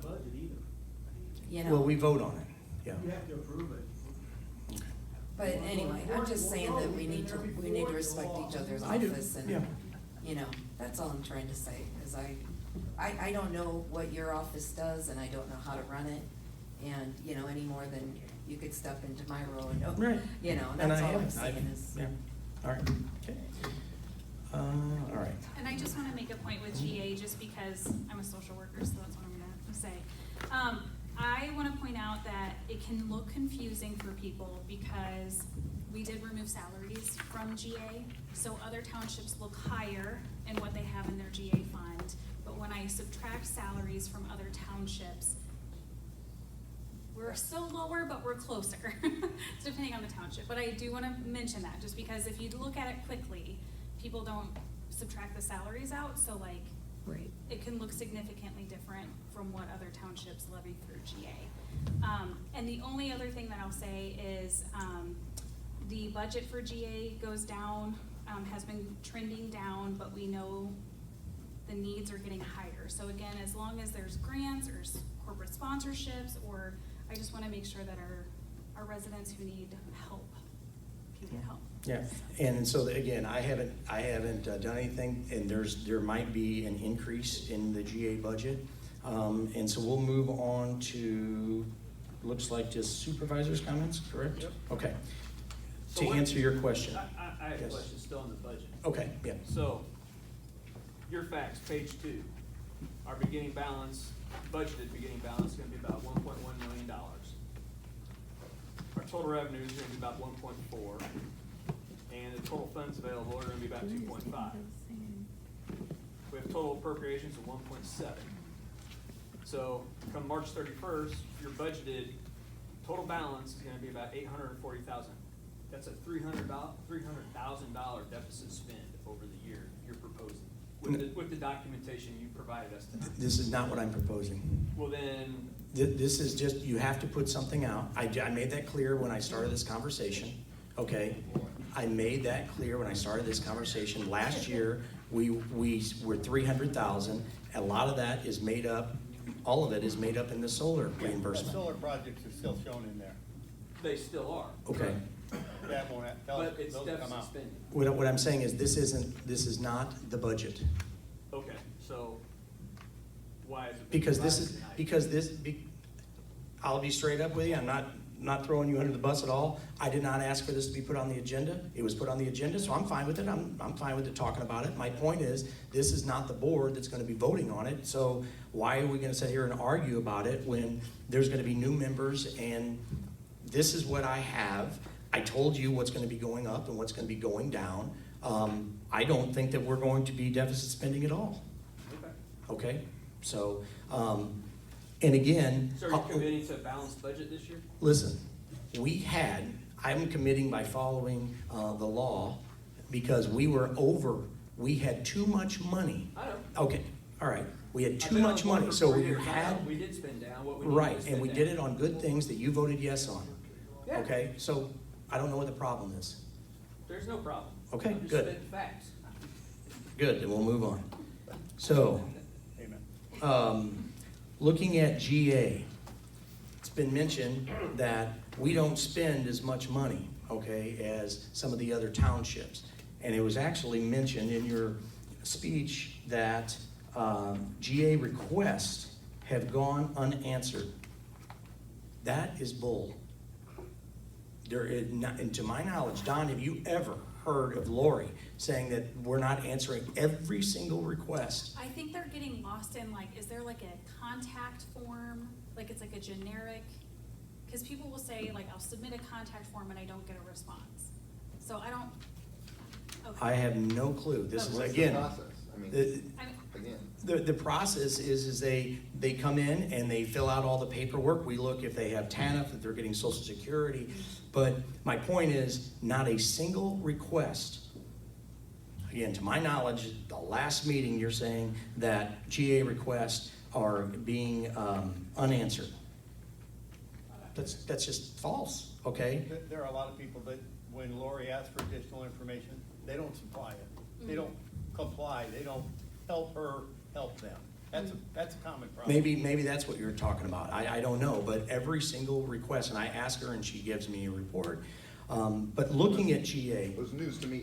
Well, know, we vote on it, yeah. but anyway, I'm just saying that we need to respect each other's I do, office and, yeah. you know, that's all I'm trying to say, is I don't know what your office does and I don't know how to run it. And, you know, any more than you could step into my role and know, Right. you know, And that's I all I'm haven't. saying is. Yeah, all right, okay. All right. And I just wanna make a point with GA, just because I'm a social worker, so that's what I'm gonna say. I wanna point out that it can look confusing for people because we did remove salaries from GA. So other townships look higher in what they have in their GA fund. But when I subtract salaries from other townships, we're still lower, but we're closer. It's depending on the township. But I do wanna mention that, just because if you look at it quickly, people don't subtract the salaries out, so like, it can look significantly different from what other townships levy through GA. And the only other thing that I'll say is, the budget for GA goes down, has been trending down, but we know the needs are getting higher. So again, as long as there's grants or corporate sponsorships, or I just wanna make sure that our residents who need help can get help. Yeah, and so again, I haven't done anything, and there might be an increase in the GA budget. And so we'll move on to, looks like just supervisor's comments, correct? Yep. Okay. So To what- answer your question. I have a Yes. question still on the budget. Okay, yeah. So, your facts, page 2, our beginning balance, budgeted beginning balance is gonna be about $1.1 million. Our total revenues are gonna be about 1.4, and the total funds available are gonna be about 2.5. We have total appropriations of 1.7. So, come March 31st, your budgeted total balance is gonna be about $840,000. That's a $300,000 deficit spend over the year you're proposing. With the documentation you provided us tonight. This is not what I'm proposing. Well, then, This is just, you have to put something out. I made that clear when I started this conversation, okay? I made that clear when I started this conversation. Last year, we were 300,000. A lot of that is made up, all of it is made up in the solar The reimbursement. solar projects are still shown in there. they still are. Okay. That won't, But it's those come deficit out. spending. What I'm saying is, this is not the budget. Okay, so why is it? Because this provided is, tonight? because I'll be straight up with you, I'm not throwing you under the bus at all. I did not ask for this to be put on the agenda. It was put on the agenda, so I'm fine with it. I'm fine with it talking about it. My point is, this is not the board that's gonna be voting on it, so why are we gonna sit here and argue about it when there's gonna be new members, and this is what I have. I told you what's gonna be going up and what's gonna be going down. I don't think that we're going to be deficit spending at all, Okay. okay? So, and again. So are you committing to a balanced budget this year? Listen, I'm committing by following the law because we had too much money. I know. Okay, all right, we had I've too been on much board money, for so 4 you years. I know had, We did spend down what we needed right, to spend and we down. did it on good things that you voted yes on. Yeah. Okay, so I don't know what the problem is. There's no problem. Okay, I'm just good. spitting facts. Good, then we'll move on. So, Amen. looking at GA, it's been mentioned that we don't spend as much money, okay, as some of the other townships. And it was actually mentioned in your speech that GA requests have gone unanswered. That is bull. There is not, and to my knowledge, Don, have you ever heard of Lori saying that we're not answering every single request? I think they're getting lost in like, is there like a contact form? Like it's like a generic, because people will say like, I'll submit a contact form and I don't get a response. So I don't, okay. I have no clue. This is, What's the again, process? I mean, I mean, again, the process is they come in and they fill out all the paperwork. We look if they have TANF, if they're getting Social Security. But my point is, not a single request. Again, to my knowledge, the last meeting, you're saying that GA requests are being unanswered. That's just false, okay? There are a lot of people that, when Lori asks for additional information, they don't supply it. They don't comply, they don't help her help them. That's a common problem. Maybe that's what you're talking about. I don't know, but every single request, and I ask her and she gives me a report. But looking at GA, it was news to me.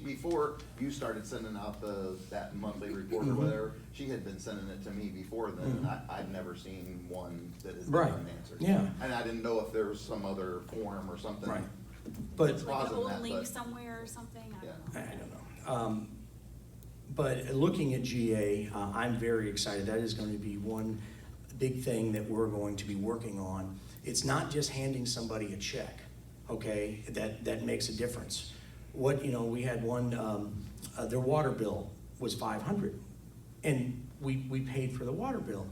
Before you started sending out that monthly report or whatever, she had been sending it to me before then, and I'd never seen one that had been Right. unanswered. Yeah. And I didn't know if there was some other form or something. Right. But like an Causing old that, link but- somewhere or something, I don't know. I don't know. But looking at GA, I'm very excited. That is going to be one big thing that we're going to be working on. It's not just handing somebody a check, okay, that makes a difference. We had one, their water bill was $500, and we paid for the water bill.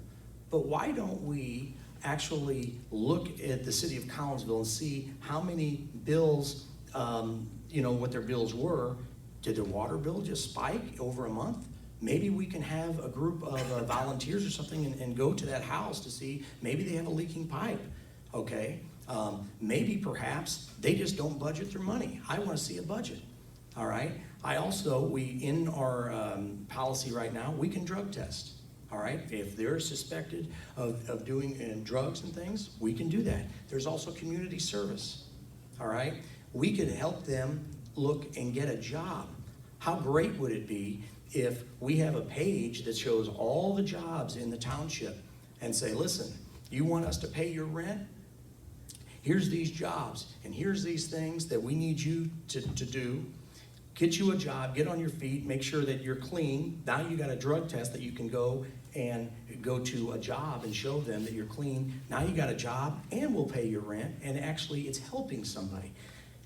But why don't we actually look at the city of Collinsville and see how many bills, what their bills were? Did their water bill just spike over a month? Maybe we can have a group of volunteers or something and go to that house to see, maybe they have a leaking pipe, okay? Maybe perhaps they just don't budget their money. I want to see a budget, all right? In our policy right now, we can drug test, all right? If they're suspected of doing drugs and things, we can do that. There's also community service, all right? We could help them look and get a job. How great would it be if we have a page that shows all the jobs in the township and say, listen, you want us to pay your rent? Here's these jobs, and here's these things that we need you to do. Get you a job, get on your feet, make sure that you're clean. Now you got a drug test that you can go to a job and show them that you're clean. Now you got a job, and we'll pay your rent, and actually it's helping somebody.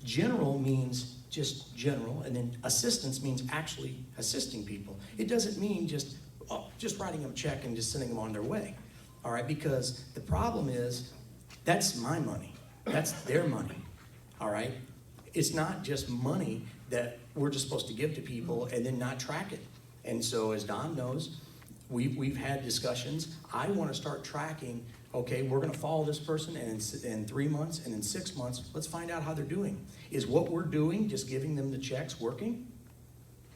General means just general, and then assistance means actually assisting people. It doesn't mean just writing them a check and just sending them on their way, all right? Because the problem is, that's my money. That's their money, all right? It's not just money that we're just supposed to give to people and then not track it. And so as Don knows, we've had discussions. I want to start tracking, okay, we're going to follow this person, and in 3 months and in 6 months, let's find out how they're doing. Is what we're doing, just giving them the checks, working?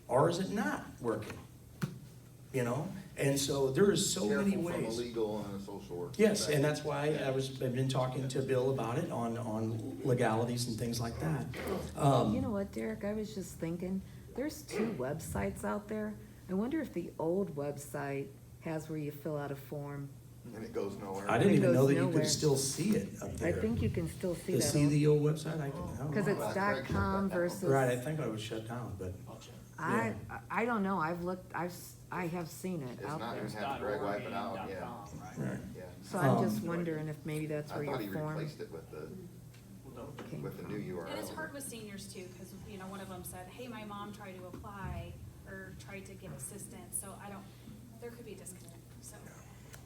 Or is it not working? You know? And so there is so many Careful from a ways. legal and a social work. Yes, and that's why I've been talking to Bill about it on legalities and things like that. You know what, Derek, I was just thinking, there's 2 websites out there. I wonder if the old website has where you fill out a form. And it goes nowhere. I didn't It even know goes that you nowhere. could still see it up I there. think you can still see To that. see the old website, I don't Because know. it's .com versus. Right, I think I was shut down, but. I don't know, I've looked, I have seen it It's out not there. even had to drag wipe it out, yeah. Right. Yeah. So I'm just wondering if maybe that's I where thought he your form. replaced it with the, Okay. with the new URL. And it's hard with seniors too, because, you know, one of them said, hey, my mom tried to apply or tried to get assistance, so there could be a disconnect, so.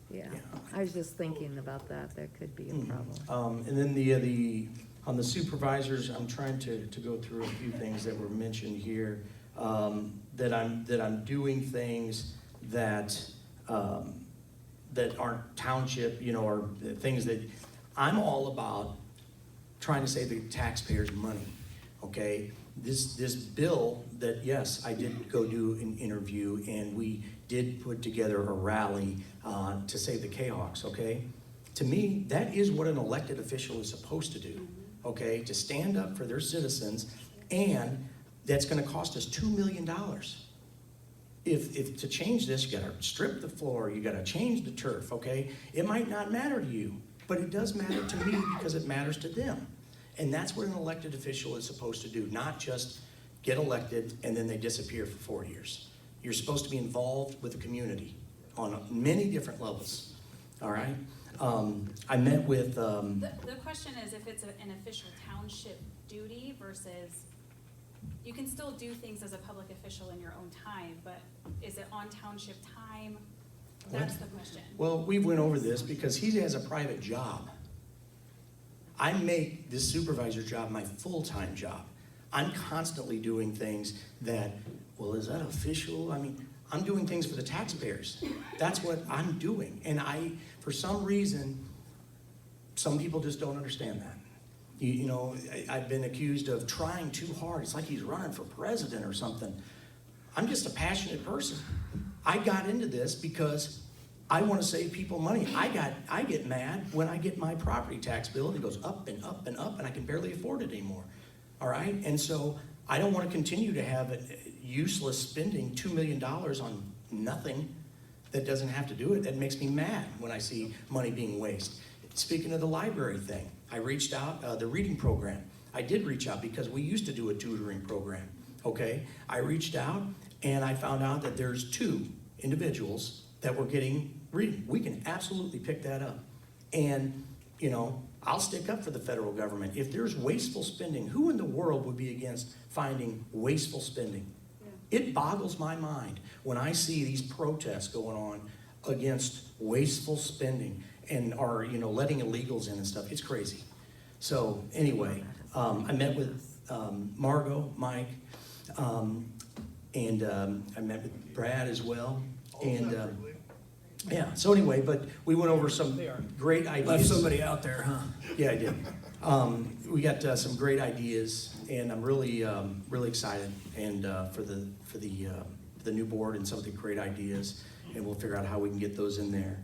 Yeah, I was just thinking about that, that could be a problem. And then on the supervisors, I'm trying to go through a few things that were mentioned here, that I'm doing things that aren't township, you know, or things that, I'm all about trying to save the taxpayers money, okay? This bill that, yes, I did go do an interview, and we did put together a rally to save the K-Hawks, okay? To me, that is what an elected official is supposed to do, okay? To stand up for their citizens, and that's gonna cost us $2 million. If to change this, you gotta strip the floor, you gotta change the turf, okay? It might not matter to you, but it does matter to me because it matters to them. And that's what an elected official is supposed to do, not just get elected and then they disappear for 4 years. You're supposed to be involved with the community on many different levels, all right? I met with, The question is if it's an official township duty versus, you can still do things as a public official in your own time, but is it on township time? That's the question. well, we went over this because he has a private job. I make this supervisor job my full-time job. I'm constantly doing things that, well, is that official? I mean, I'm doing things for the taxpayers. That's what I'm doing. And for some reason, some people just don't understand that. You know, I've been accused of trying too hard. It's like he's running for president or something. I'm just a passionate person. I got into this because I want to save people money. I get mad when I get my property tax bill and it goes up and up and up and I can barely afford it anymore. All right? And so I don't want to continue to have useless spending $2 million on nothing that doesn't have to do it. That makes me mad when I see money being wasted. Speaking of the library thing, I reached out, the reading program. I did reach out because we used to do a tutoring program, okay? I reached out and I found out that there's 2 individuals that were getting reading. We can absolutely pick that up. And, you know, I'll stick up for the federal government. If there's wasteful spending, who in the world would be against finding wasteful spending? Yeah. It boggles my mind when I see these protests going on against wasteful spending and are, you know, letting illegals in and stuff. It's crazy. So anyway, I met with Margot, Mike, and I met with Brad as well. And yeah, so anyway, but we went over some great ideas. Left somebody out there, huh? Yeah, I did. We got some great ideas, and I'm really excited and for the new board and some of the great ideas, and we'll figure out how we can get those in there.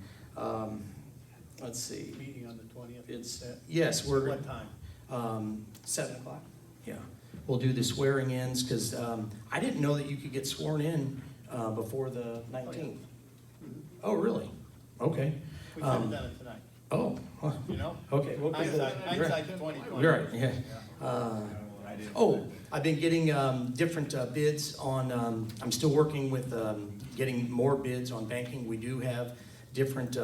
Let's see. Meeting on the 20th. It's yes, we're What time? 7 o'clock. Yeah, we'll do the swearing-ins because I didn't know that you could get sworn in before the 19th. Oh, really? Okay. We should have done it tonight, Oh. Huh. you know? Okay. Well, Hindsight 20/20. You're right. Yeah. I've been getting different bids on. I'm still working with getting more bids on banking. We do have different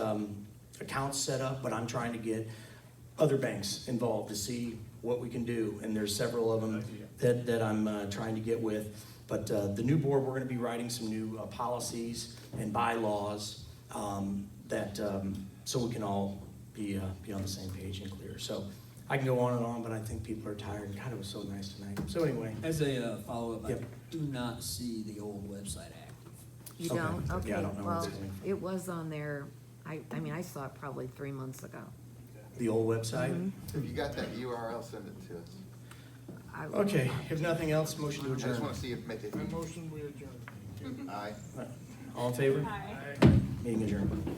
accounts set up, but I'm trying to get other banks involved to see what we can do. And there's several of them that I'm trying to get with. But the new board, we're going to be writing some new policies and bylaws that so we can all be on the same page and clear. So I can go on, but I think people are tired. God, it was so nice tonight. So anyway. As a follow-up, Yep. I do not see the old website active. You Okay. don't? Yeah, I Okay, don't know where well, it's coming from. it was on there, I mean, I saw it probably 3 months ago. The old website? If you got that URL, send it to us. I- Okay, if nothing else, motion to I just adjourn. wanna see if, I motion we adjourn. aye. All in favor? Hi. Meeting adjourned.